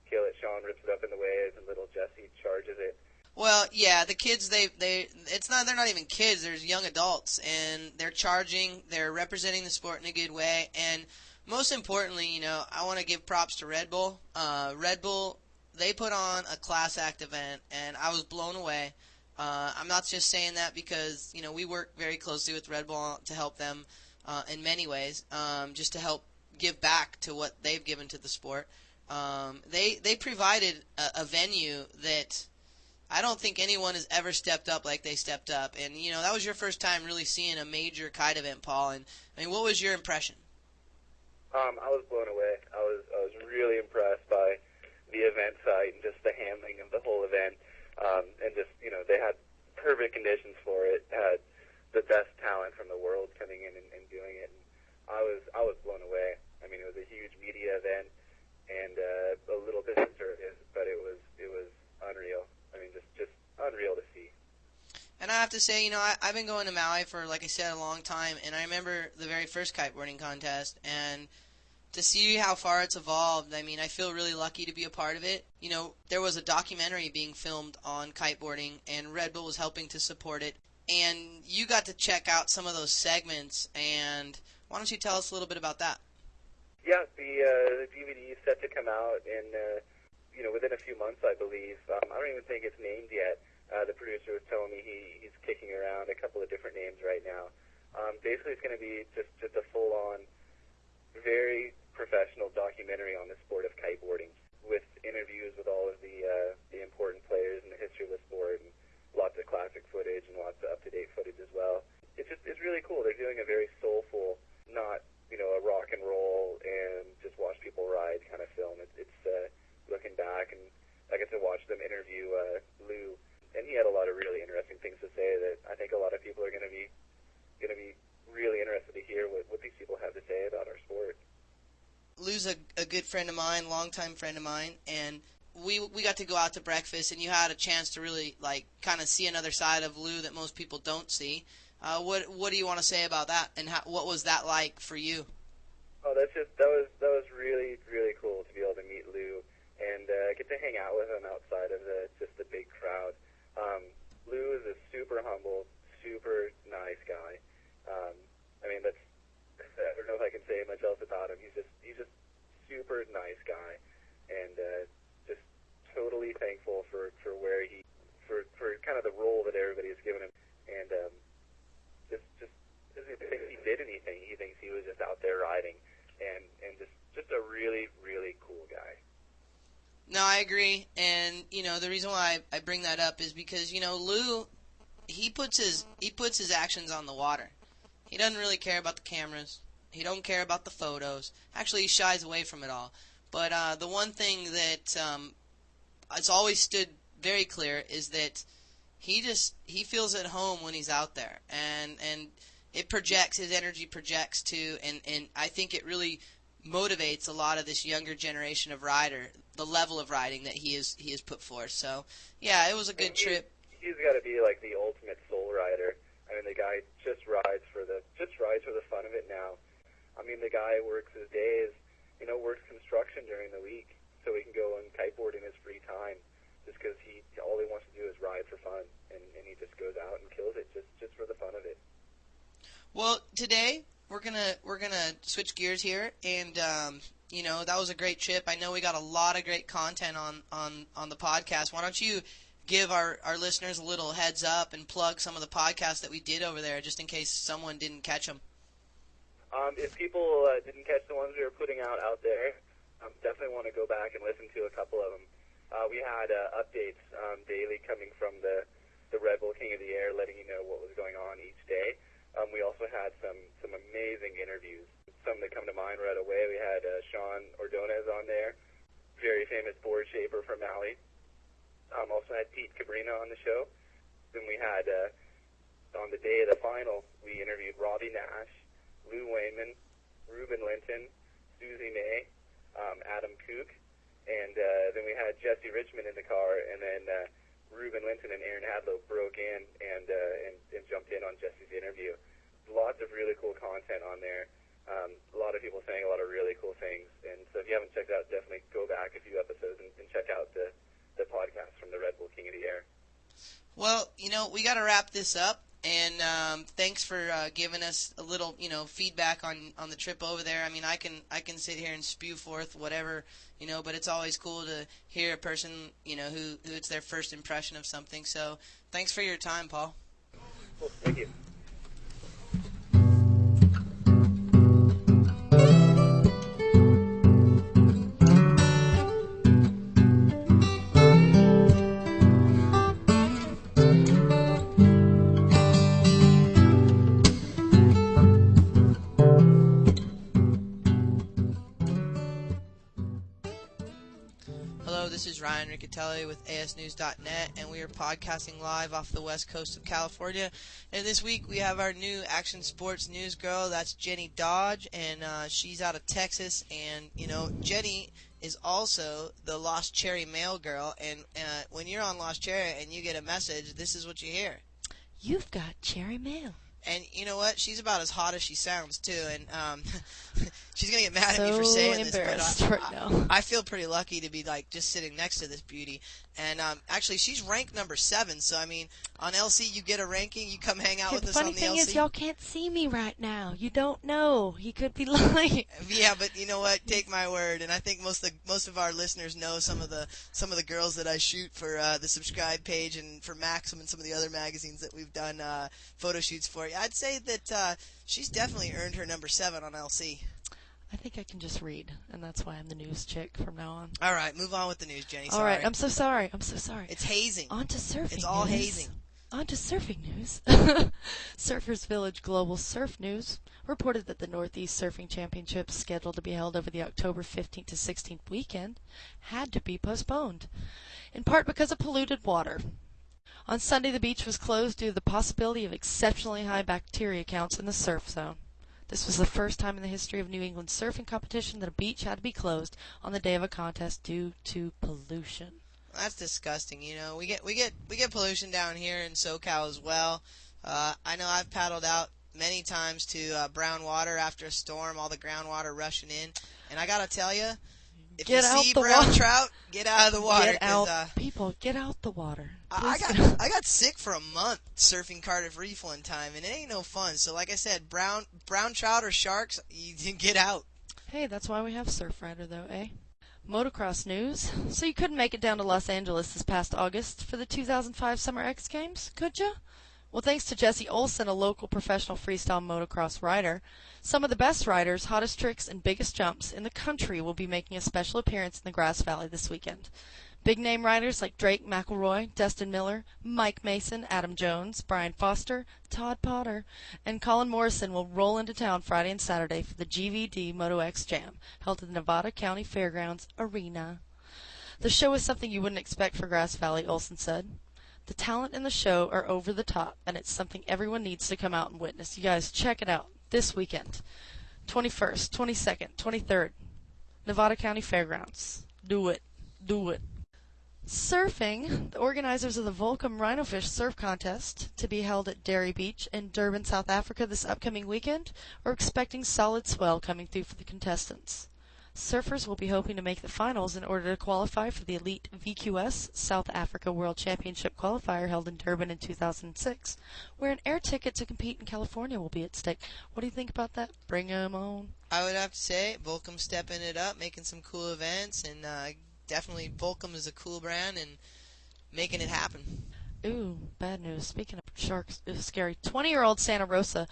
kill it. Sean rips it up in the waves, and little Jesse charges it. Well, yeah, the kids they're not even kids. They're young adults, and they're charging. They're representing the sport in a good way, and most importantly, I want to give props to Red Bull. Red Bull, they put on a class act event, and I was blown away. I'm not just saying that because, we work very closely with Red Bull to help them in many ways, just to help give back to what they've given to the sport. They provided a venue that I don't think anyone has ever stepped up like they stepped up. And, that was your first time really seeing a major kite event, Paul. And, what was your impression? I was blown away. I was really impressed by the event site and just the handling of the whole event. And just, they had perfect conditions for it, had the best talent from the world coming in and doing it. And I was blown away. I mean, it was a huge media event and a little bit conservative, but it was unreal. I mean, just unreal to see. And I have to say, I've been going to Maui for, like I said, a long time, and I remember the very first kiteboarding contest, and to see how far it's evolved, I mean, I feel really lucky to be a part of it. There was a documentary being filmed on kiteboarding, and Red Bull was helping to support it, and you got to check out some of those segments, and why don't you tell us a little bit about that? Yeah, the DVD is set to come out in, within a few months, I believe. I don't even think it's named yet. The producer was telling me he's kicking around a couple of different names right now. Basically, it's going to be just a full-on, very professional documentary on the sport of kiteboarding, with interviews with all of the important players in the history of the sport, and lots of classic footage and lots of up-to-date footage as well. It's really cool. They're doing a very soulful, not a rock and roll and just watch people ride kind of film. It's looking back, and I get to watch them interview Lou. And he had a lot of really interesting things to say that I think a lot of people are going to be really interested to hear what these people have to say about our sport. Lou's a good friend of mine, longtime friend of mine, and we got to go out to breakfast, and you had a chance to really kind of see another side of Lou that most people don't see. What do you want to say about that, and what was that like for you? Oh, that was really really cool to be able to meet Lou and get to hang out with him outside of the big crowd. Lou is a super humble, super nice guy. I mean, I don't know if I can say much else about him. He's just super nice guy, and just totally thankful for where for kind of the role that everybody has given him, and just doesn't think he did anything. He thinks he was just out there riding, and just a really really cool guy. No, I agree, and the reason why I bring that up is because Lou, he puts his actions on the water. He doesn't really care about the cameras. He don't care about the photos. Actually, he shies away from it all. But the one thing that it's always stood very clear is that he feels at home when he's out there, and it projects, his energy projects too, and I think it really motivates a lot of this younger generation of rider, the level of riding that he has put forth. So yeah, it was a good trip. He's got to be like the ultimate soul rider. I mean, the guy just rides for the fun of it now. I mean, the guy works his days, works construction during the week so he can go and kiteboard in his free time, just because all he wants to do is ride for fun, and he just goes out and kills it just for the fun of it. Well, today we're gonna switch gears here, and that was a great trip. I know we got a lot of great content on the podcast. Why don't you give our listeners a little heads up and plug some of the podcasts that we did over there, just in case someone didn't catch them? If people didn't catch the ones we were putting out there, definitely want to go back and listen to a couple of them. We had updates daily coming from the Red Bull King of the Air, letting you know what was going on each day. We also had some amazing interviews. Some that come to mind right away. We had Sean Ordonez on there, very famous board shaper from Maui. Also had Pete Cabrina on the show. Then we had, on the day of the final, we interviewed Robbie Nash, Lou Wayman, Ruben Linton, Susie May, Adam Kook, and then we had Jesse Richmond in the car, and then Ruben Linton and Aaron Hadlow broke in and jumped in on Jesse's interview. Lots of really cool content on there. A lot of people saying a lot of really cool things. And so if you haven't checked out, definitely go back a few episodes and check out the podcast from the Red Bull King of the Air. Well, we got to wrap this up. And thanks for giving us a little, feedback on the trip over there. I mean, I can sit here and spew forth whatever, but it's always cool to hear a person, who it's their first impression of something. So thanks for your time, Paul. Cool. Thank you. This is Ryan Riccitelli with ASNews.net, and we are podcasting live off the west coast of California. And this week we have our new action sports news girl. That's Jenny Dodge, and she's out of Texas. And Jenny is also the Lost Cherry mail girl. And when you're on Lost Cherry and you get a message, this is what you hear. You've got cherry mail. And you know what? She's about as hot as she sounds, too. And she's going to get mad at me for saying this, but I feel pretty lucky to be, just sitting next to this beauty. And actually, she's ranked number 7. So, I mean, on LC, you get a ranking. You come hang out with us on the LC. The funny thing is, y'all can't see me right now. You don't know. He could be lying. Yeah, but you know what? Take my word. And I think most of our listeners know some of the girls that I shoot for the Subscribe page and for Maxim and some of the other magazines that we've done photo shoots for. I'd say that she's definitely earned her number 7 on LC. I think I can just read, and that's why I'm the news chick from now on. All right, move on with the news, Jenny. All right, I'm so sorry. It's hazing. On to surfing. It's all hazing. On to surfing news. Surfers Village Global Surf News reported that the Northeast Surfing Championships, scheduled to be held over the October 15th to 16th weekend, had to be postponed, in part because of polluted water. On Sunday, the beach was closed due to the possibility of exceptionally high bacteria counts in the surf zone. This was the first time in the history of New England's surfing competition that a beach had to be closed on the day of a contest due to pollution. That's disgusting. We get pollution down here in SoCal as well. I know I've paddled out many times to brown water after a storm, all the groundwater rushing in, and I gotta tell you, if you see brown trout, get out of the water. People, get out the water. I got sick for a month surfing Cardiff Reef one time, and it ain't no fun. So, like I said, brown trout or sharks, you get out. Hey, that's why we have Surfrider, though, eh? Motocross news. So you couldn't make it down to Los Angeles this past August for the 2005 Summer X Games, could you? Well, thanks to Jesse Olson, a local professional freestyle motocross rider, some of the best riders, hottest tricks, and biggest jumps in the country will be making a special appearance in the Grass Valley this weekend. Big-name riders like Drake McElroy, Dustin Miller, Mike Mason, Adam Jones, Brian Foster, Todd Potter, and Colin Morrison will roll into town Friday and Saturday for the GVD Moto X Jam, held at the Nevada County Fairgrounds Arena. The show is something you wouldn't expect for Grass Valley, Olson said. The talent in the show are over the top, and it's something everyone needs to come out and witness. You guys, check it out this weekend. 21st, 22nd, 23rd, Nevada County Fairgrounds. Do it. Do it. Surfing, the organizers of the Volcom Rhinofish Surf Contest, to be held at Derry Beach in Durban, South Africa this upcoming weekend, are expecting solid swell coming through for the contestants. Surfers will be hoping to make the finals in order to qualify for the elite VQS South Africa World Championship qualifier held in Durban in 2006, where an air ticket to compete in California will be at stake. What do you think about that? Bring 'em on. I would have to say, Volcom stepping it up, making some cool events, and definitely Volcom is a cool brand and making it happen. Ooh, bad news. Speaking of sharks, it was scary. 20-year-old Santa Rosa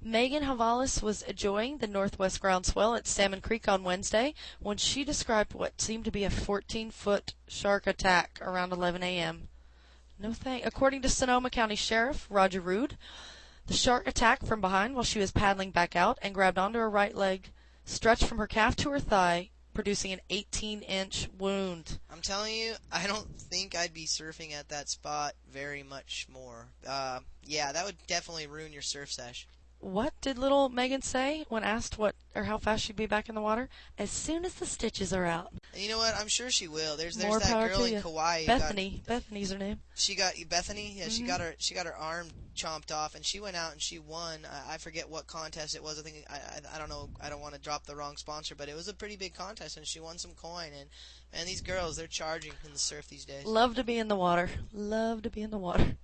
Megan Havalis was enjoying the northwest groundswell at Salmon Creek on Wednesday when she described what seemed to be a 14-foot shark attack around 11 a.m. No thank. According to Sonoma County Sheriff Roger Rood, the shark attacked from behind while she was paddling back out and grabbed onto her right leg, stretched from her calf to her thigh, producing an 18-inch wound. I'm telling you, I don't think I'd be surfing at that spot very much more. Yeah, that would definitely ruin your surf sesh. What did little Megan say when asked what or how fast she'd be back in the water? As soon as the stitches are out. And you know what? I'm sure she will. There's More that power girl to in you. Kauai. Bethany's her name. She got Bethany. Yeah, Mm-hmm. she got her arm chomped off, and she went out and she won. I forget what contest it was. I think I don't know. I don't want to drop the wrong sponsor, but it was a pretty big contest, and she won some coin. And these girls, they're charging in the surf these days. Love to be in the water. Love to be in the water.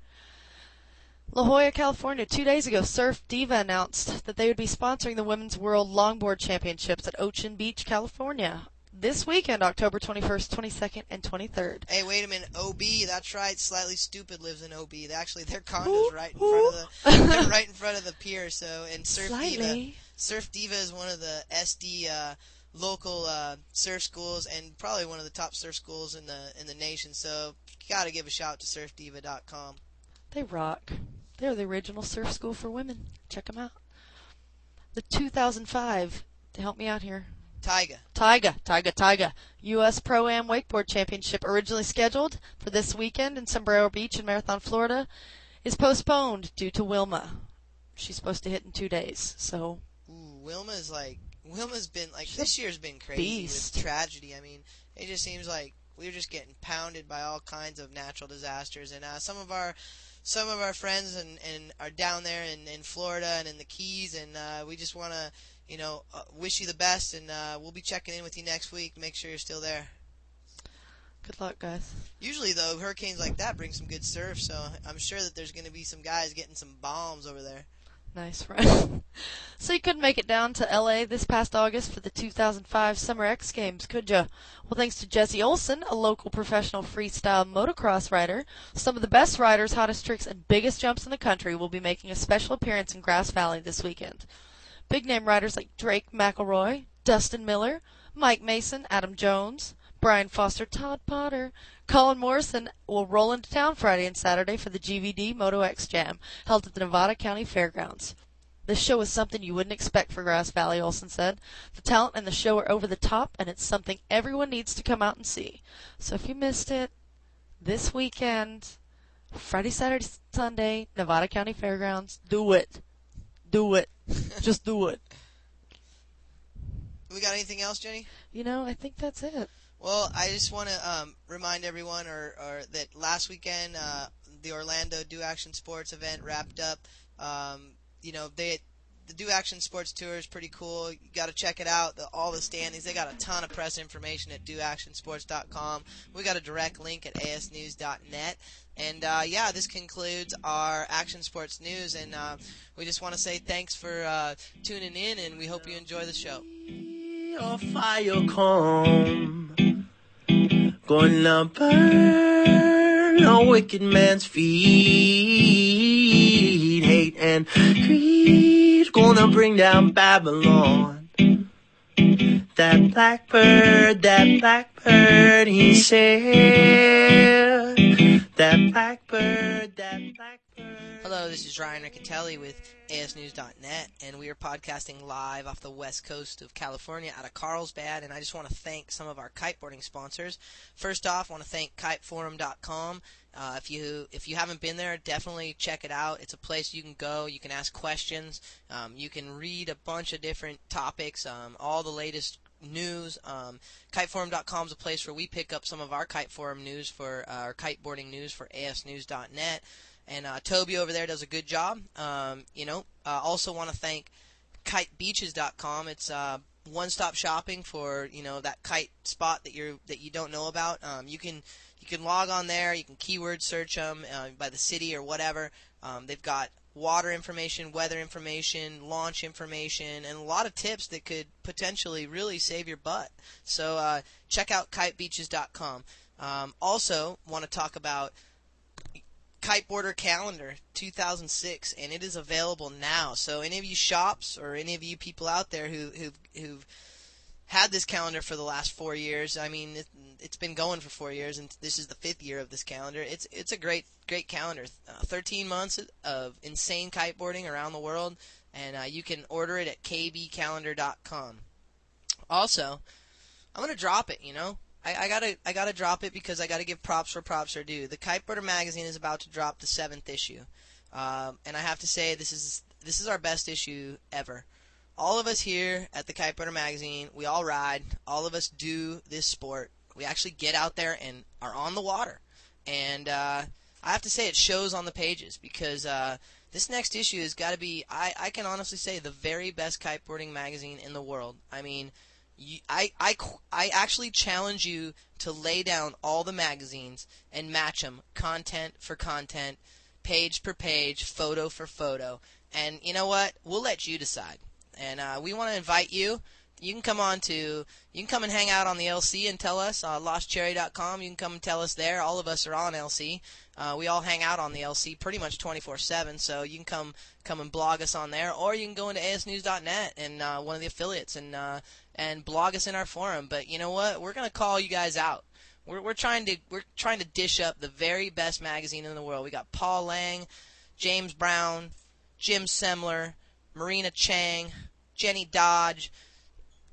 La Jolla, California. 2 days ago, Surf Diva announced that they would be sponsoring the Women's World Longboard Championships at Ocean Beach, California, this weekend, October 21st, 22nd, and 23rd. Hey, wait a minute. OB, that's right. Slightly Stupid lives in OB. Actually, their condo's right in front of the they're right in front of the pier. So, and Surf Diva is one of the SD local surf schools and probably one of the top surf schools in the nation. So, got to give a shout to surfdiva.com. They rock. They're the original surf school for women. Check them out. The 2005, to help me out here. Taiga. U.S. Pro-Am Wakeboard Championship, originally scheduled for this weekend in Sombrero Beach in Marathon, Florida, is postponed due to Wilma. She's supposed to hit in 2 days, so. Ooh, Wilma's been like, this year's been crazy beast. With tragedy. I mean, it just seems like we're just getting pounded by all kinds of natural disasters, and some of our friends and are down there in Florida and in the Keys, and we just want to wish you the best, and we'll be checking in with you next week. Make sure you're still there. Good luck, guys. Usually, though, hurricanes like that bring some good surf, so I'm sure that there's going to be some guys getting some bombs over there. Nice, right? So you couldn't make it down to L.A. this past August for the 2005 Summer X Games, could ya? Well, thanks to Jesse Olson, a local professional freestyle motocross rider, some of the best riders, hottest tricks, and biggest jumps in the country will be making a special appearance in Grass Valley this weekend. Big-name riders like Drake McElroy, Dustin Miller, Mike Mason, Adam Jones, Brian Foster, Todd Potter, Colin Morrison will roll into town Friday and Saturday for the GVD Moto X Jam, held at the Nevada County Fairgrounds. This show is something you wouldn't expect for Grass Valley, Olson said. The talent and the show are over the top, and it's something everyone needs to come out and see. So if you missed it, this weekend, Friday, Saturday, Sunday, Nevada County Fairgrounds, do it. Do it. Just do it. We got anything else, Jenny? I think that's it. Well, I just want to remind everyone or that last weekend the Orlando Do Action Sports event wrapped up. The Do Action Sports Tour is pretty cool. You got to check it out. All the standings. They got a ton of press information at doactionsports.com. We got a direct link at asnews.net. And this concludes our Action Sports News. And we just want to say thanks for tuning in, and we hope you enjoy the show. Your fire come, gonna burn a wicked man's feet. Hate and greed, gonna bring down Babylon. That blackbird, he said. That blackbird. Hello, this is Ryan Riccitelli with ASNews.net, and we are podcasting live off the west coast of California out of Carlsbad, and I just want to thank some of our kiteboarding sponsors. First off, I want to thank kiteforum.com. If you haven't been there, definitely check it out. It's a place you can go. You can ask questions. You can read a bunch of different topics, all the latest news. Kiteforum.com is a place where we pick up some of our Kiteforum news for our kiteboarding news for ASNews.net. And Toby over there does a good job. Also want to thank kitebeaches.com. It's one-stop shopping for that kite spot that you don't know about. You can log on there. You can keyword search them by the city or whatever. They've got water information, weather information, launch information, and a lot of tips that could potentially really save your butt. So check out kitebeaches.com. Also want to talk about Kiteboarder Calendar 2006, and it is available now. So any of you shops or any of you people out there who've had this calendar for the last 4 years, I mean, it's been going for 4 years, and this is the 5th year of this calendar. It's a great calendar. 13 months of insane kiteboarding around the world, and you can order it at kbcalendar.com. Also, I'm gonna drop it. I gotta drop it because I gotta give props where props are due. The Kiteboarder magazine is about to drop the 7th issue, and I have to say this is our best issue ever. All of us here at the Kiteboarder magazine, we all ride. All of us do this sport. We actually get out there and are on the water, and I have to say it shows on the pages because this next issue has got to be, I can honestly say, the very best kiteboarding magazine in the world. I mean, I actually challenge you to lay down all the magazines and match them content for content, page per page, photo for photo. And you know what? We'll let you decide. And we want to invite you. You can come and hang out on the LC and tell us, lostcherry.com. You can come and tell us there. All of us are on LC. We all hang out on the LC pretty much 24/7, so you can come and blog us on there, or you can go into asnews.net and one of the affiliates and blog us in our forum. But you know what? We're gonna call you guys out. We're trying to dish up the very best magazine in the world. We got Paul Lang, James Brown, Jim Semler, Marina Chang, Jenny Dodge,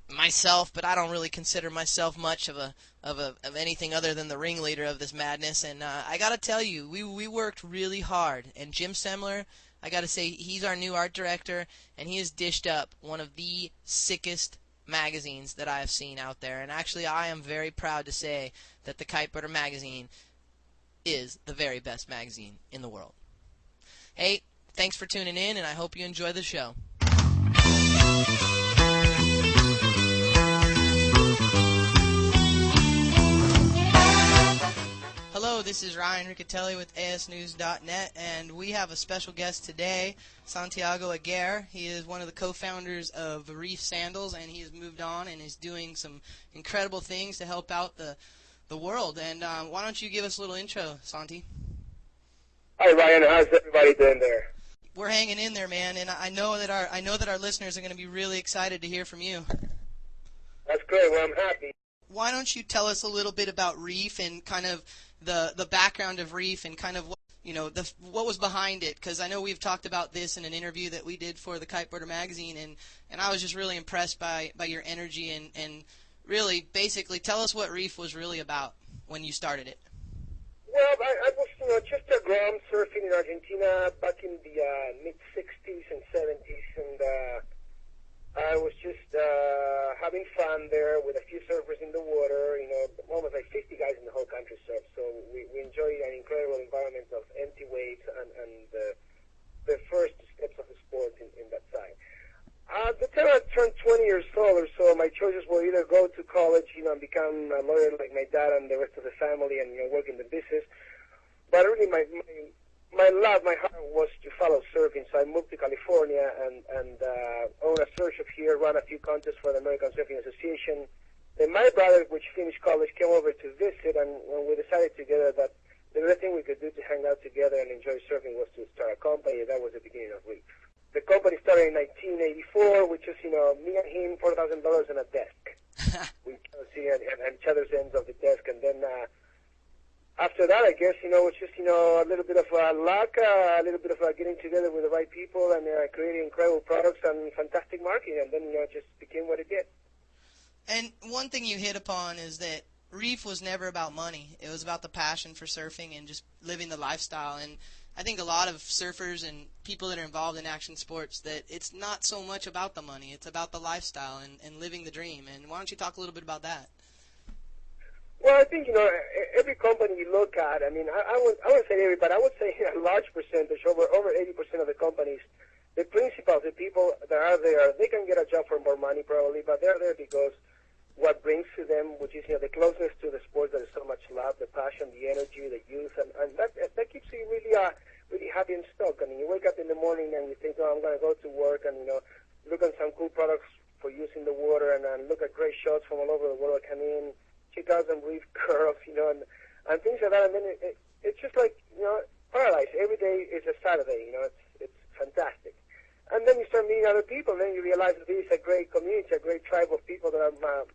myself, but I don't really consider myself much of anything other than the ringleader of this madness. And I gotta tell you, we worked really hard. And Jim Semler, I gotta say, he's our new art director, and he has dished up one of the sickest magazines that I have seen out there. And actually, I am very proud to say that the Kiteboarder magazine is the very best magazine in the world. Hey, thanks for tuning in, and I hope you enjoy the show. Hello, this is Ryan Riccitelli with asnews.net, and we have a special guest today, Santiago Aguirre. He is one of the co-founders of Reef Sandals, and he has moved on and is doing some incredible things to help out the world. And why don't you give us a little intro, Santi? Hi, Ryan. How's everybody doing there? We're hanging in there, man, and I know that our listeners are going to be really excited to hear from you. That's great. Well, I'm happy. Why don't you tell us a little bit about Reef and kind of the background of Reef and kind of what was behind it? Because I know we've talked about this in an interview that we did for the Kiteboarder magazine, and I was just really impressed by your energy and really basically tell us what Reef was really about when you started it. Well, I was just a ground surfing in Argentina back in the mid-'60s and '70s, and I was just having fun there with a few surfers in the water. Almost like 50 guys in the whole country surf, so we enjoyed an incredible environment of empty waves and the first steps of the sport in that side. At the time I turned 20 years old or so, my choices were either go to college, and become a lawyer like my dad and the rest of the family and, work in the business. But really my love, my heart was to follow surfing, so I moved to California and own a surf shop here, run a few contests for the American Surfing Association. Then my brother, which finished college, came over to visit, and when we decided together that the only thing we could do to hang out together and enjoy surfing was to start a company. That was the beginning of Reef. The company started in 1984, which is, me and him, $4,000 and a desk. We see at each other's ends of the desk, and then after that, I guess, it's just, a little bit of luck, a little bit of getting together with the right people and creating incredible products and fantastic marketing, and then, it just became what it did. And one thing you hit upon is that Reef was never about money. It was about the passion for surfing and just living the lifestyle. And I think a lot of surfers and people that are involved in action sports, that it's not so much about the money. It's about the lifestyle and living the dream. And why don't you talk a little bit about that? Well, I think, every company you look at, I wouldn't say every, but I would say a large percentage, over 80% of the companies, the principals, the people that are there, they can get a job for more money probably, but they're there because what brings to them, which is, the closeness to the sport that is so much love, the passion, the energy, the youth, and that keeps you really, really happy and stoked. You wake up in the morning and you think, I'm going to go to work and, look at some cool products for use in the water and look at great shots from all over the world come in, check out some reef curves, and things like that. And then it's just like, paralyzing. Saturday. You know, it's fantastic. And then you start meeting other people, and then you realize that this is a great community, a great tribe of people that are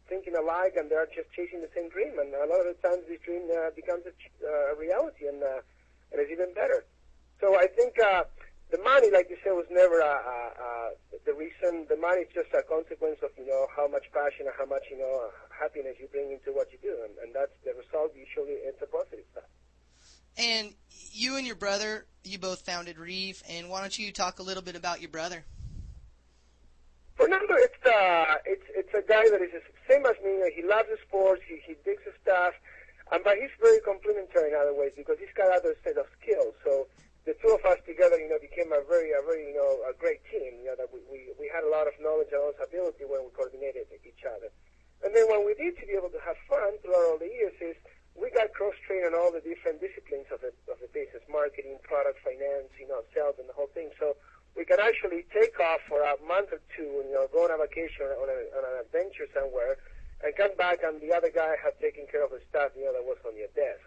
thinking alike, and they're just chasing the same dream. And a lot of the times this dream becomes a reality, and it's even better. So I think the money, like you said, was never the reason. The money is just a consequence of, you know, how much passion and how much, you know, happiness you bring into what you do. And that's the result. Usually it's a positive stuff. And you and your brother, you both founded Reef, and why don't you talk a little bit about your brother? Fernando, it's a guy that is the same as me. He loves the sports. He digs the stuff, but he's very complementary in other ways because he's got other set of skills. So the two of us together, you know, became a very, you know, a great team. You know, that we had a lot of knowledge and also ability when we coordinated each other. And then what we did to be able to have fun throughout all the years is we got cross-trained on all the different disciplines of the business: marketing, product, finance, you know, sales, and the whole thing. So we can actually take off for a month or two, and, you know, go on a vacation on an adventure somewhere, and come back, and the other guy had taken care of the stuff, you know, that was on your desk.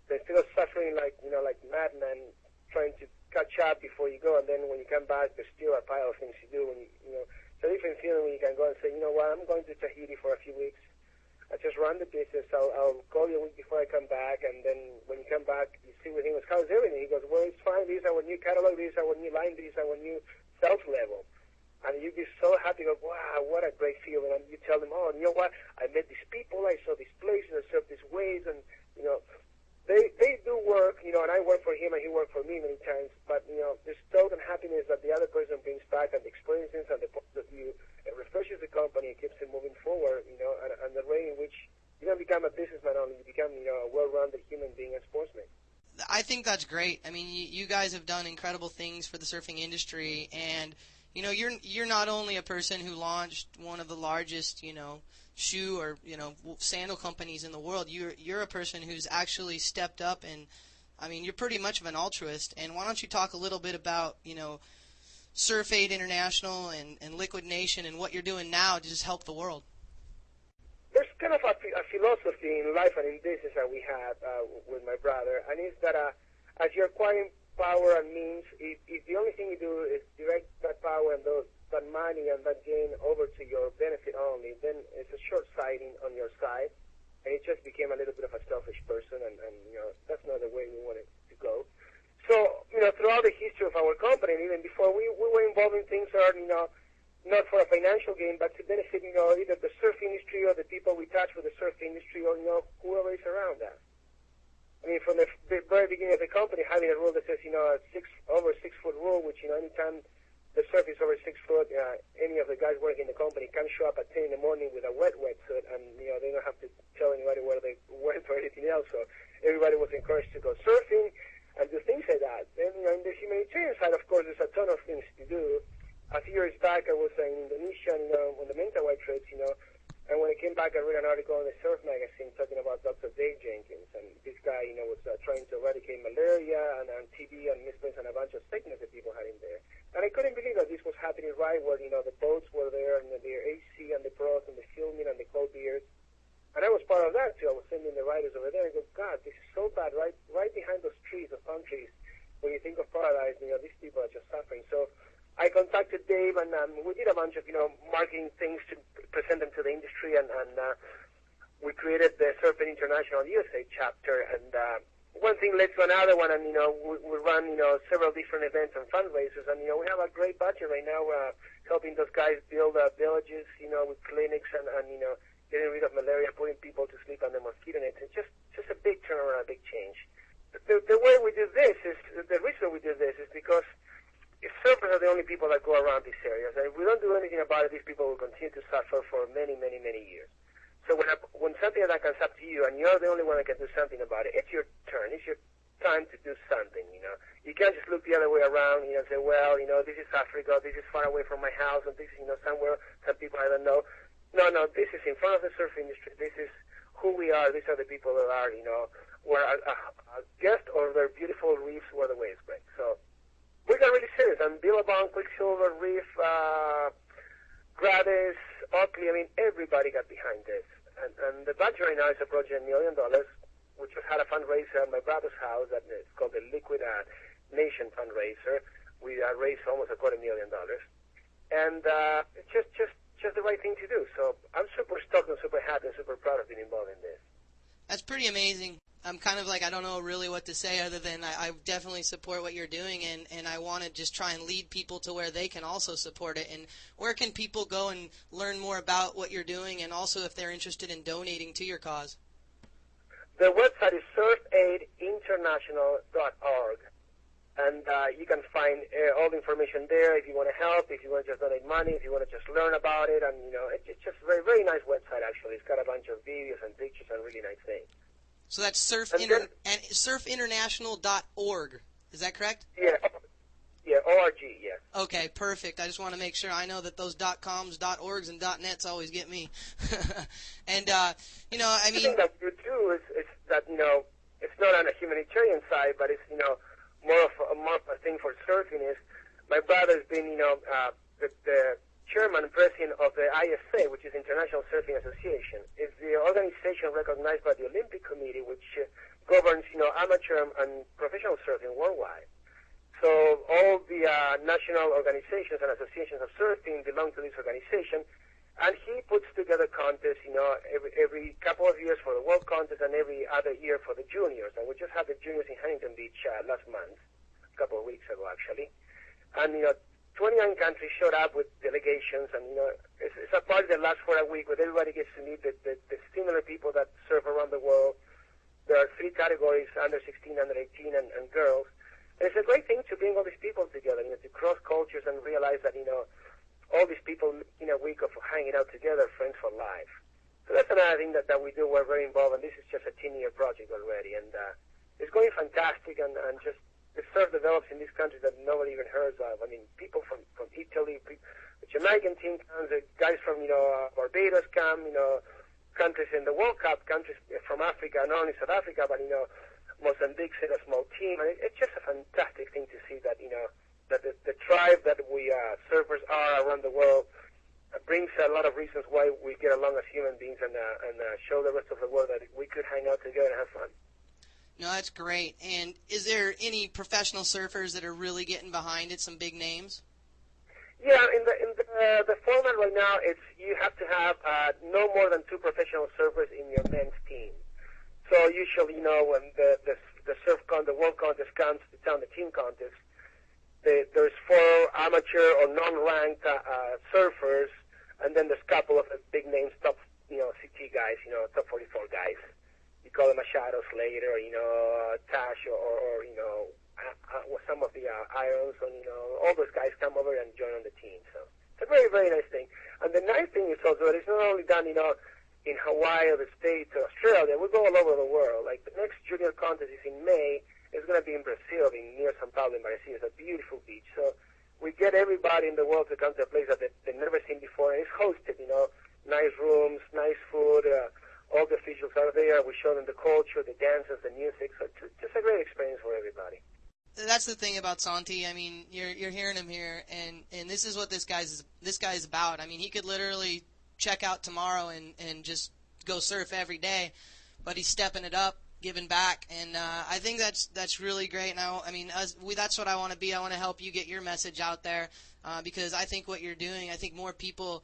So instead of suffering like, you know, like madman, trying to catch up before you go, and then when you come back, there's still a pile of things to do. When you know, it's a different feeling when you can go and say, you know what, I'm going to Tahiti for a few weeks. I just run the business. I'll call you a week before I come back, and then when you come back, you see with him, how's everything? He goes, well, it's fine. These are our new catalog. These are our new line. These are our new sales level. And you'd be so happy. Go, wow, what a great feeling. And you tell them, oh, you know what? I met these people. I saw these places. I served these ways. And, you know, they do work, you know, and I work for him and he worked for me many times. But, you know, there's total happiness that the other person brings back, and the experiences and the point of view. It refreshes the company. It keeps it moving forward, you know, and the way in which you don't become a businessman only, you become, you know, a well-rounded human being and sportsman. I think that's great. I mean, you guys have done incredible things for the surfing industry, and you know, you're not only a person who launched one of the largest, you know, shoe or, you know, sandal companies in the world. You're a person who's actually stepped up, and I mean, you're pretty much of an altruist. And why don't you talk a little bit about, you know, Surf Aid International and Liquid Nation and what you're doing now to just help the world? There's kind of a philosophy in life and in business that we have with my brother, and it's that as you're acquiring power and means, if the only thing you do is direct that power and that money and that gain over to your benefit only, then it's a short-sighting on your side, and it just became a little bit of a selfish person, and you know, that's not the way we wanted to go. So, you know, throughout the history of our company, and even before, we were involved in things that are, you know, not for a financial gain, but to benefit, you know, either the surf industry or the people we touch with the surf industry, or, you know, whoever is around us. I mean, from the very beginning of the company, having a rule that says, you know, over 6 foot rule, which, you know, anytime the surf is over 6 foot, any of the guys working in the company can show up at 10 in the morning with a wetsuit, and, you know, they don't have to tell anybody where they went or anything else. So everybody was encouraged to go surfing and do things like that. And, you know, in the humanitarian side, of course, there's a ton of things to do. A few years back, I was in Indonesia, you know, on the Mentawai trips, you know, and when I came back, I read an article in the Surf magazine talking about Dr. Dave Jenkins, and this guy, you know, was trying to eradicate malaria and TB and measles and a bunch of sickness that people had in there. And I couldn't believe that this was happening right where, you know, the boats were there, and the AC and the pros and the filming and the cold beers. And I was part of that, too. I was sending the writers over there and go, God, this is so bad, right behind those trees, those palm trees. When you think of paradise, you know, these people are just suffering. So I contacted Dave, and we did a bunch of, you know, marketing things to present them to the industry, and we created the Surf Aid International USA chapter, and one thing led to another one, and, you know, we run, you know, several different events and fundraisers, and, you know, we have a great budget right now helping those guys build villages, you know, with clinics and, you know, getting rid of malaria, putting people to sleep on the mosquito nets, and just a big turnaround, a big change. The way we do this is, the reason we do this is because surfers are the only people that go around these areas, and if we don't do anything about it, these people will continue to suffer for many, many, many years. So when something like that comes up to you, and you're the only one that can do something about it, it's your turn. It's your time to do something, you know. You can't just look the other way around, you know, and say, well, you know, this is Africa, this is far away from my house, and this is, you know, somewhere, some people I don't know. No, this is in front of the surf industry. This is who we are. These are the people that are, you know, where a guest or their beautiful reefs where the waves break. So we got really serious, and Billabong, Quicksilver, Reef, Grades, Oakley, I mean, everybody got behind this. And the budget right now is approaching $1 million, which was had a fundraiser at my brother's house, that it's called the Liquid nation fundraiser. We raised almost $250,000, and it's just the right thing to do. So I'm super stoked and super happy and super proud of being involved in this. That's pretty amazing. I'm kind of like, I don't know really what to say other than I definitely support what you're doing, and I want to just try and lead people to where they can also support it. And where can people go and learn more about what you're doing, and also if they're interested in donating to your cause? The website is surfaidinternational.org, and you can find all the information there if you want to help, if you want to just donate money, if you want to just learn about it. And, it's just a very, very nice website, actually. It's got a bunch of videos and pictures and really nice things. So that's surfinternational.org. Is that correct? Yeah, ORG, yeah. Okay, perfect. I just want to make sure. I know that those .coms, .orgs, and .nets always get me. And, I mean... The thing that you do is that, it's not on a humanitarian side, but it's, more of a thing for surfing is my brother's been, the chairman and president of the ISA, which is International Surfing Association. It's the organization recognized by the Olympic Committee, which governs, amateur and professional surfing worldwide. So all the national organizations and associations of surfing belong to this organization, and he puts together contests, every couple of years for the World Contest and every other year for the juniors. And we just had the juniors in Huntington Beach last month, a couple of weeks ago actually. And 29 countries showed up with delegations, and it's a party that lasts for a week where everybody gets to meet the similar people that surf around the world. There are 3 categories: under 16, under 18, and girls. And it's a great thing to bring all these people together, to cross cultures and realize that all these people in a week of hanging out together, friends for life. So that's another thing that we do. We're very involved, and this is just a 10-year project already, and it's going fantastic, and just the surf develops in these countries that nobody even heard of. I mean, people from Italy, the Jamaican team comes, guys from, Barbados come, countries in the World Cup, countries from Africa, not only South Africa, but, Mozambique sent a small team. And it's just a fantastic thing to see that, that the tribe that we surfers are around the world brings a lot of reasons why we get along as human beings, and show the rest of the world that we could hang out together and have fun. No, that's great. And is there any professional surfers that are really getting behind it, some big names? Yeah, in the format right now, you have to have no more than 2 professional surfers in your men's team. So usually, when the World Contest comes to town, the team contest, there's 4 amateur or non-ranked surfers, and then there's a couple of the big names, top CT guys, top 44 guys. You call them a Shadow Slater, Tash, or some of the Irons, and all those guys come over and join on the team. So it's a very, very nice thing. And the nice thing is also that it's not only done, in Hawaii or the States or Australia. We go all over the world. Like the next junior contest is in May. It's going to be in Brazil, near São Paulo, in Brazil. It's a beautiful beach. So we get everybody in the world to come to a place that they've never seen before, and it's hosted. Nice rooms, nice food. All the officials are there. We show them the culture, the dances, the music. So it's just a great experience for everybody. That's the thing about Santi. I mean, you're hearing him here, and this is what this guy's about. I mean, he could literally check out tomorrow and just go surf every day, but he's stepping it up, giving back, and I think that's really great. Now, I mean, that's what I want to be. I want to help you get your message out there, because I think what you're doing, I think more people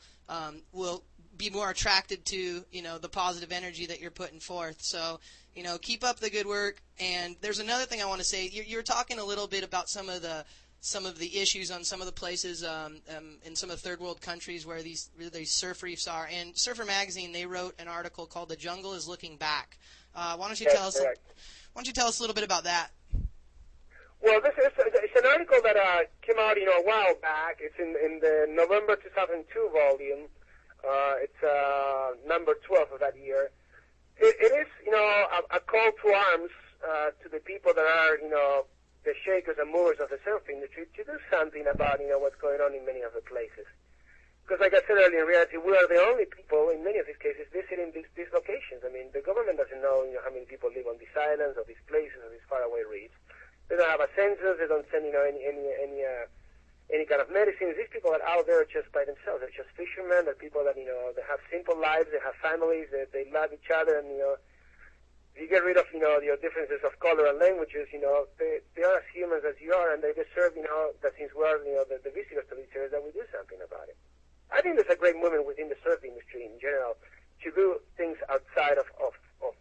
will be more attracted to the positive energy that you're putting forth. So keep up the good work. And there's another thing I want to say. You're talking a little bit about some of the issues on some of the places in some of the third world countries where these surf reefs are. And Surfer Magazine, they wrote an article called "The Jungle is Looking Back." Why don't you tell us a little bit about that? Well, it's an article that came out a while back. It's in the November 2002 volume. It's number 12 of that year. It is a call to arms to the people that are the shakers and movers of the surf industry to do something about what's going on in many of the places. Because like I said earlier, in reality, we are the only people in many of these cases visiting these locations. I mean, the government doesn't know how many people live on these islands or these places or these faraway reefs. They don't have a census. They don't send any kind of medicines. These people are out there just by themselves. They're just fishermen. They're people that they have simple lives. They have families. They love each other, and you get rid of, your differences of color and languages, they are as humans as you are, and they deserve, that since we are, the visitors to these areas, that we do something about it. I think there's a great movement within the surf industry in general to do things outside of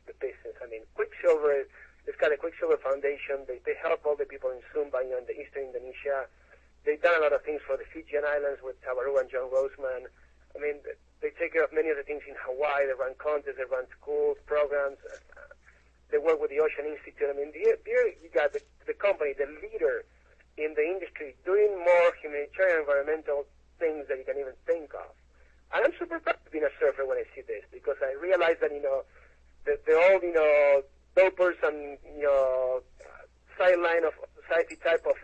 the business. I mean, Quicksilver, it's got a Quicksilver Foundation. They help all the people in Sumba, in the eastern Indonesia. They've done a lot of things for the Fijian Islands with Tabaru and John Roseman. I mean, they take care of many of the things in Hawaii. They run contests, they run schools, programs. They work with the Ocean Institute. I mean, here you got the company, the leader in the industry, doing more humanitarian environmental things that you can even think of. And I'm super proud of being a surfer when I see this, because I realize that, the old, dull person, sideline of society type of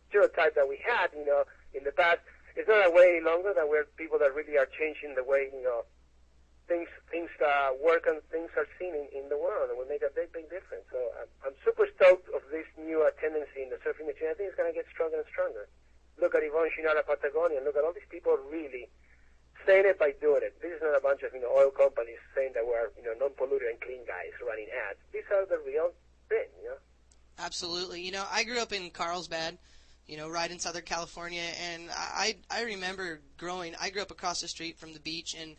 stereotype that we had, in the past, is not a way longer that we're people that really are changing the way, things work and things are seen in the world, and will make a big, big difference. So I'm super stoked of this new tendency in the surfing industry. I think it's going to get stronger and stronger. Look at Yvonne Chinara Patagonia. Look at all these people really saying it by doing it. This is not a bunch of oil companies saying that we're non-polluter and clean guys running ads. These are the real thing. Absolutely. I grew up in Carlsbad, right in Southern California, and I remember I grew up across the street from the beach, and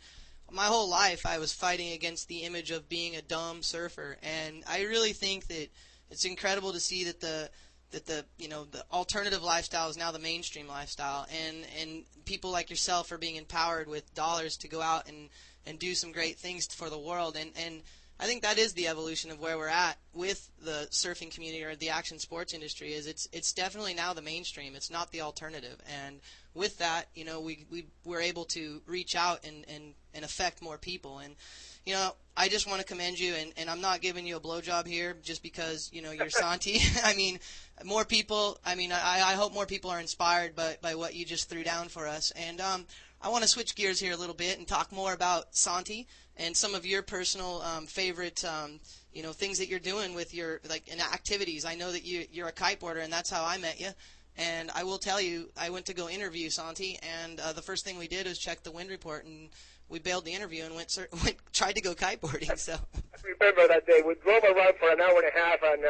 my whole life I was fighting against the image of being a dumb surfer, and I really think that it's incredible to see that the alternative lifestyle is now the mainstream lifestyle, and people like yourself are being empowered with dollars to go out and do some great things for the world, and I think that is the evolution of where we're at with the surfing community or the action sports industry. Is it's definitely now the mainstream. It's not the alternative, and with that, we're able to reach out and affect more people. And I just want to commend you, and I'm not giving you a blowjob here just because you're Santi. I mean, more people. I mean, I hope more people are inspired by what you just threw down for us. And I want to switch gears here a little bit and talk more about Santi and some of your personal favorite things that you're doing with your in activities. I know that you're a kiteboarder, and that's how I met you. And I will tell you, I went to go interview Santi, and the first thing we did was check the wind report, and we bailed the interview and tried to go kiteboarding. So I remember that day. We drove around for an hour and a half, and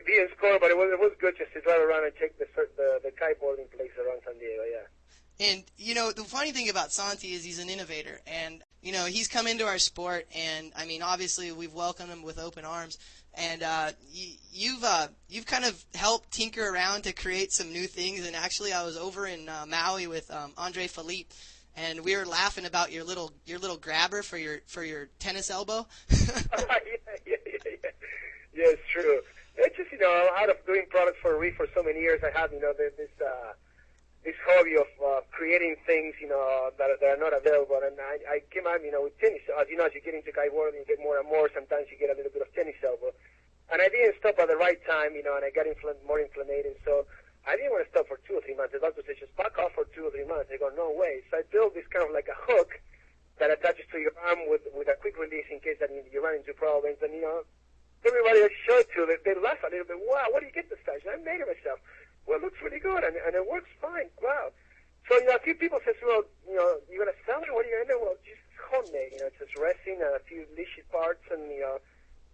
didn't score, but it was good just to drive around and check the kiteboarding place around San Diego. Yeah. And the funny thing about Santi is he's an innovator, and he's come into our sport, and I mean, obviously we've welcomed him with open arms. And you've kind of helped tinker around to create some new things. And actually, I was over in Maui with Andre Philippe, and we were laughing about your little grabber for your tennis elbow. Yeah, it's true. It's just out of doing products for Reef for so many years, I have this hobby of creating things that are not available. And I came out with tennis. As you know, as you get into kiteboarding, you get more and more. Sometimes you get a little bit of tennis elbow. And I didn't stop at the right time, and I got more inflamed. So I didn't want to stop for 2 or 3 months. The doctor said, just back off for 2 or 3 months. I go, no way. So I built this kind of like a hook that attaches to your arm with a quick release in case that you run into problems. And, everybody I show it to, they laugh a little bit. Wow, where do you get this stuff? I made it myself. Well, it looks really good, and it works fine. Wow. So, a few people say, well, you're going to sell it? What are you going to do? Well, just homemade. It's just resin and a few leash parts and,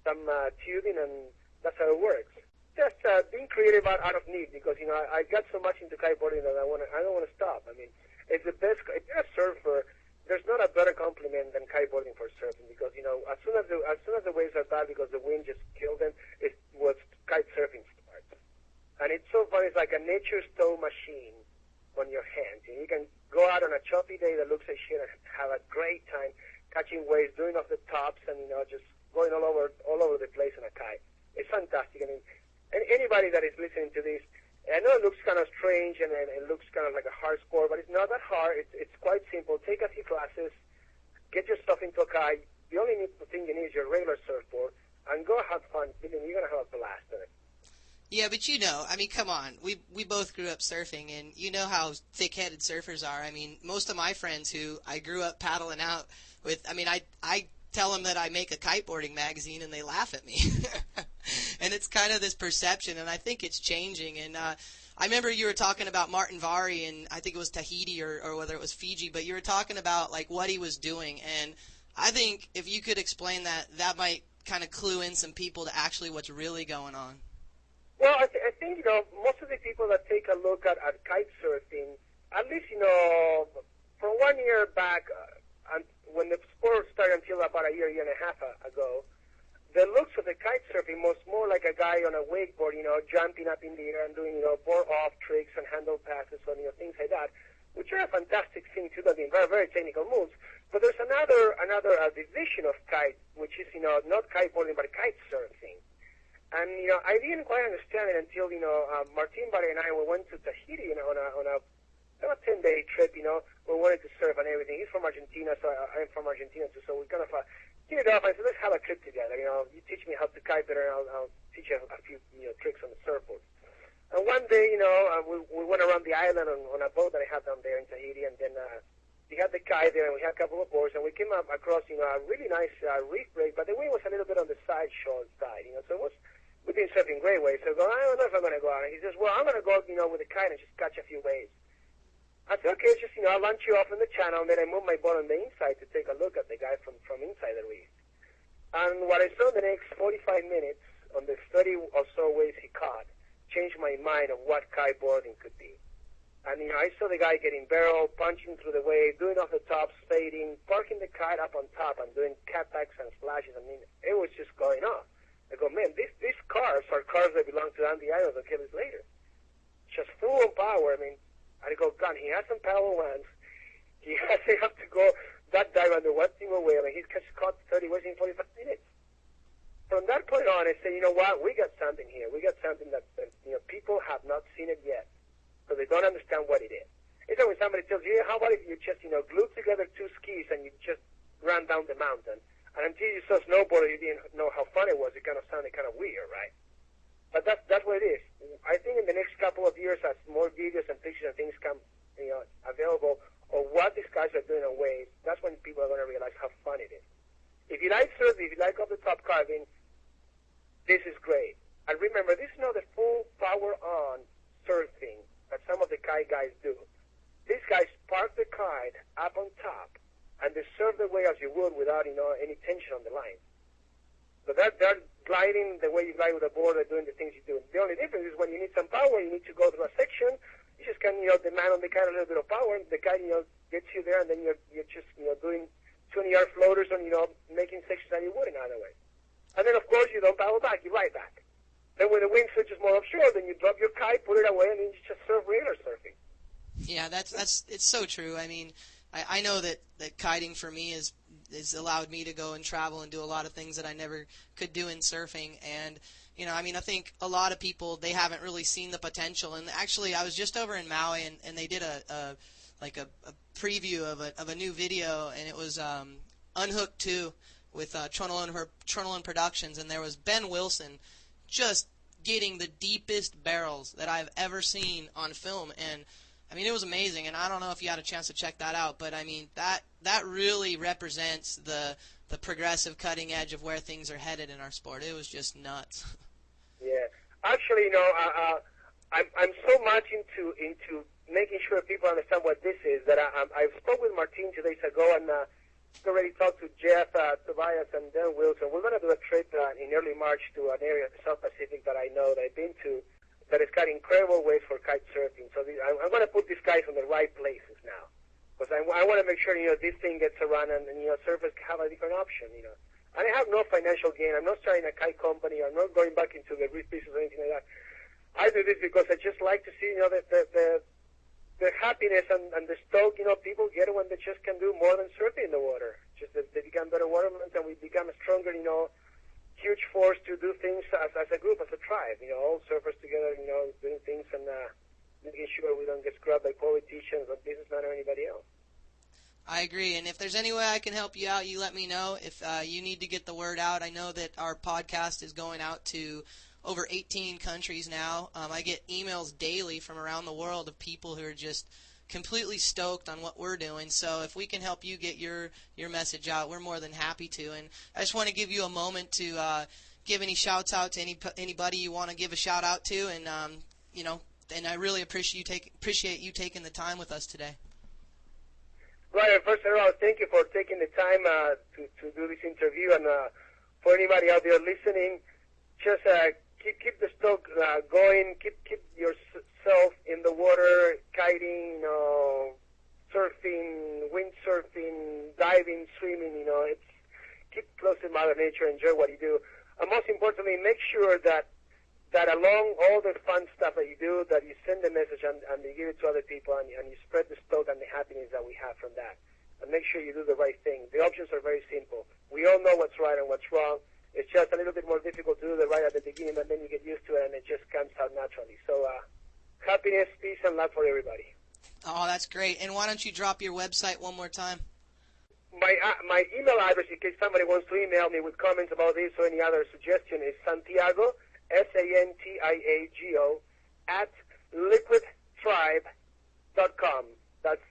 some tubing, and that's how it works. Just being creative out of need, because, I got so much into kiteboarding that I don't want to stop. I mean, it's the best. If you're a surfer, there's not a better compliment than kiteboarding for surfing, because, as soon as the waves are bad because the wind just killed them, it was kite surfing starts. And it's so fun. It's like a nature's tow machine on your hands. You can go out on a choppy day that looks like shit and have a great time catching waves, doing off the tops, and just going all over the place on a kite. It's fantastic. I mean, and anybody that is listening to this, I know it looks kind of strange and it looks kind of like a hard sport, but it's not that hard. It's quite simple. Take a few classes, get yourself into a kite. The only thing you need is your regular surfboard, and go have fun. You're going to have a blast in it. Yeah, but I mean, come on. We both grew up surfing, and you know how thick-headed surfers are. I mean, most of my friends who I grew up paddling out with, I mean, I tell them that I make a kiteboarding magazine, and they laugh at me. And it's kind of this perception, and I think it's changing. And I remember you were talking about Martin Vari, and I think it was Tahiti or whether it was Fiji, but you were talking about, like, what he was doing. And I think if you could explain that might kind of clue in some people to actually what's really going on? Well, I think, most of the people that take a look at kite surfing, at least, from 1 year back, when the sport started until about a year and a half ago, the looks of the kite surfing was more like a guy on a wakeboard, jumping up in the air and doing, bore-off tricks and handle passes and, things like that, which are a fantastic thing too, that are very technical moves. But there's another division of kite, which is, not kiteboarding, but kite surfing. And, I didn't quite understand it until, Martin Barre and I, we went to Tahiti, on a 10-day trip, we wanted to surf and everything. He's from Argentina, so I'm from Argentina too, so we kind of hit it off. I said, let's have a trip together, you teach me how to kite better, and I'll teach you a few, tricks on the surfboard. And one day, we went around the island on a boat that I had down there in Tahiti, and then we had the kite there, and we had a couple of boards, and we came up across, a really nice reef break, but the wind was a little bit on the shore side, so it was, we've been surfing great waves, so I go, I don't know if I'm going to go out. And he says, well, I'm going to go, with the kite and just catch a few waves. I said, okay, just, I'll launch you off in the channel, and then I move my boat on the inside to take a look at the guy from inside the reef. And what I saw the next 45 minutes on the 30 or so waves he caught changed my mind of what kiteboarding could be. And, I saw the guy getting barrel, punching through the wave, doing off the top, fading, parking the kite up on top and doing cutbacks and splashes. I mean, it was just going on. I go, man, these cars are cars that belong to Andy Island that came later. Just full of power. I mean, I go, God, he has some power once. He hasn't have to go that dive under one single whale, and he's caught 30 waves in 45 minutes. From that point on, I said, you know what, we got something here. We got something that people have not seen it yet, so they don't understand what it is. It's like when somebody tells you, how about if you just, glue together two skis and you just run down the mountain? And until you saw snowboarding, you didn't know how fun it was. It kind of sounded kind of weird, right? But that's what it is. I think in the next couple of years, as more videos and pictures and things come, available, or what these guys are doing on waves, that's when people are going to realize how fun it is. If you like surfing, if you like off-the-top carving, this is great. And remember, this is not the full power-on surfing that some of the kite guys do. These guys park the kite up on top, and they surf the wave as you would without, any tension on the line. So they're gliding the way you glide with a board, they're doing the things you do. The only difference is when you need some power, you need to go through a section, you just can, demand on the kite a little bit of power, and the kite, gets you there, and then you're just, doing 20-yard floaters and, making sections that you would in other way. And then, of course, you don't paddle back, you ride back. Then when the wind switches more offshore, then you drop your kite, put it away, and then you just surf regular surfing. Yeah, it's so true. I mean, I know that kiting for me is allowed me to go and travel and do a lot of things that I never could do in surfing. And, I think a lot of people, they haven't really seen the potential. And actually, I was just over in Maui, and they did a preview of a new video, and it was Unhooked 2 with Tronalyn Productions, and there was Ben Wilson just getting the deepest barrels that I've ever seen on film. And it was amazing, and I don't know if you had a chance to check that out, but that really represents the progressive cutting edge of where things are headed in our sport. It was just nuts. Yeah, actually, I'm so much into making sure people understand what this is that I spoke with Martin 2 days ago, and already talked to Jeff, Tobias, and Dan Wilson. We're going to do a trip in early March to an area of the South Pacific that I know that I've been to, that has got incredible ways for kite surfing. So I'm going to put these guys on the right places now, because I want to make sure this thing gets around, and surfers have a different option. And I have no financial gain. I'm not starting a kite company. I'm not going back into the reef business or anything like that. I do this because I just like to see the happiness and the stoke people get when they just can do more than surfing in the water. Just that they become better watermen, and we become a stronger huge force to do things as a group, as a tribe, all surfers together, doing things and making sure we don't get scrubbed by politicians or businessmen or anybody else. I agree, and if there's any way I can help you out, you let me know. If you need to get the word out, I know that our podcast is going out to over 18 countries now. I get emails daily from around the world of people who are just completely stoked on what we're doing. So if we can help you get your message out, we're more than happy to. And I just want to give you a moment to give any shouts out to anybody you want to give a shout out to, and and I really appreciate you taking the time with us today. Right, first of all, thank you for taking the time to do this interview, and for anybody out there listening, just keep the stoke going. Keep yourself in the water, kiting, surfing, windsurfing, diving, swimming. It's keep close to Mother Nature. Enjoy what you do, and most importantly, make sure that along all the fun stuff that you do, that you send the message and you give it to other people, and you spread the stoke and the happiness that we have from that. And make sure you do the right thing. The options are very simple. We all know what's right and what's wrong. It's just a little bit more difficult to do the right at the beginning, but then you get used to it, and it just comes out naturally. So happiness, peace, and love for everybody. Oh, that's great. And why don't you drop your website one more time? My email address, in case somebody wants to email me with comments about this or any other suggestion, is Santiago, Santiago, at liquidtribe.com. That's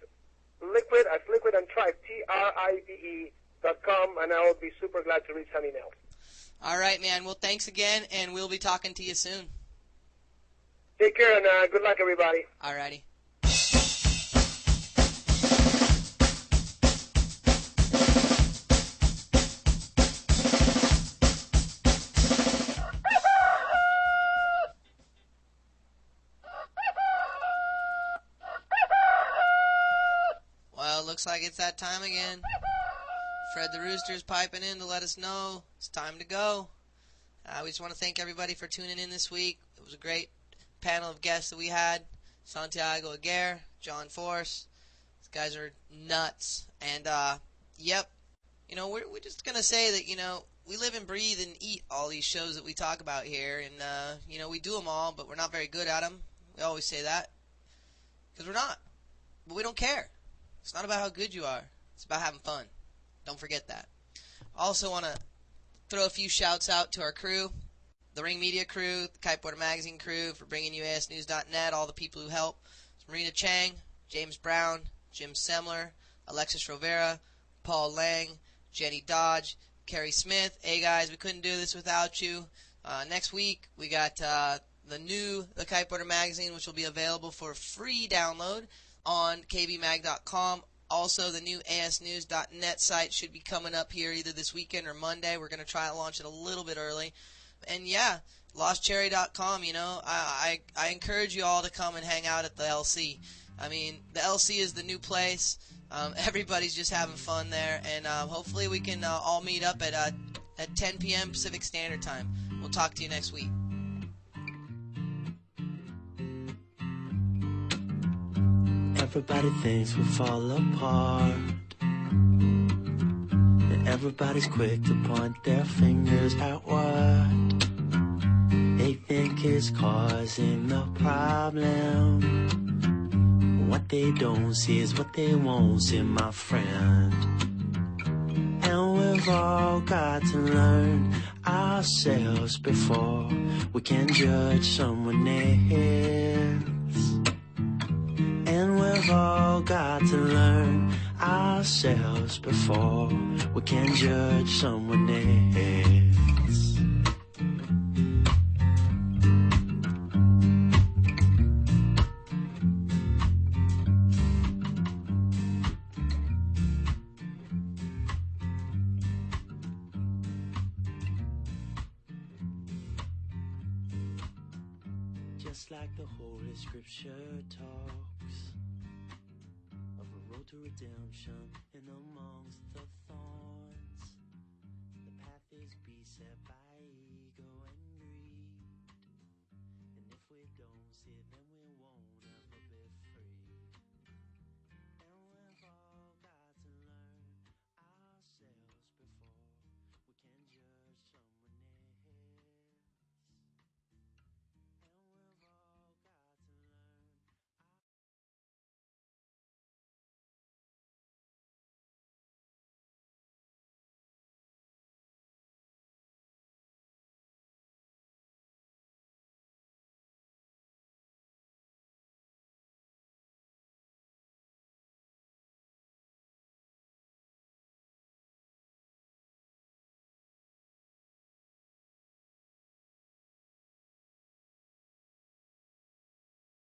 liquid, as liquid and tribe, TRIBE.com, and I'll be super glad to read some emails. All right, man. Well, thanks again, and we'll be talking to you soon. Take care, and good luck, everybody. All righty. Well, looks like it's that time again. Fred the Rooster's piping in to let us know it's time to go. We just want to thank everybody for tuning in this week. It was a great panel of guests that we had. Santiago Aguirre, John Forse. These guys are nuts. And, yep, we're just going to say that, we live and breathe and eat all these shows that we talk about here. And, we do them all, but we're not very good at them. We always say that. Because we're not. But we don't care. It's not about how good you are. It's about having fun. Don't forget that. Also want to throw a few shouts out to our crew, the Ring Media crew, the Kiteboarder Magazine crew for bringing you ASNews.net, all the people who help. It's Marina Chang, James Brown, Jim Semler, Alexis Rovera, Paul Lang, Jenny Dodge, Kerry Smith. Hey guys, we couldn't do this without you. Next week we got the Kiteboarder Magazine, which will be available for free download on kbmag.com. Also, the new asnews.net site should be coming up here either this weekend or Monday. We're going to try to launch it a little bit early. And yeah, lostcherry.com, I encourage you all to come and hang out at the LC. I mean, the LC is the new place. Everybody's just having fun there. And hopefully we can all meet up at 10 p.m. Pacific Standard Time. We'll talk to you next week. Everybody thinks we'll fall apart, and everybody's quick to point their fingers at what they think is causing the problem. What they don't see is what they won't see, my friend. And we've all got to learn ourselves before we can judge someone else. And we've all got to learn ourselves before we can judge someone else. Just like the Holy Scripture talks of a road to redemption in amongst the thorns. The path is beset by ego and greed, and if we don't see it, then we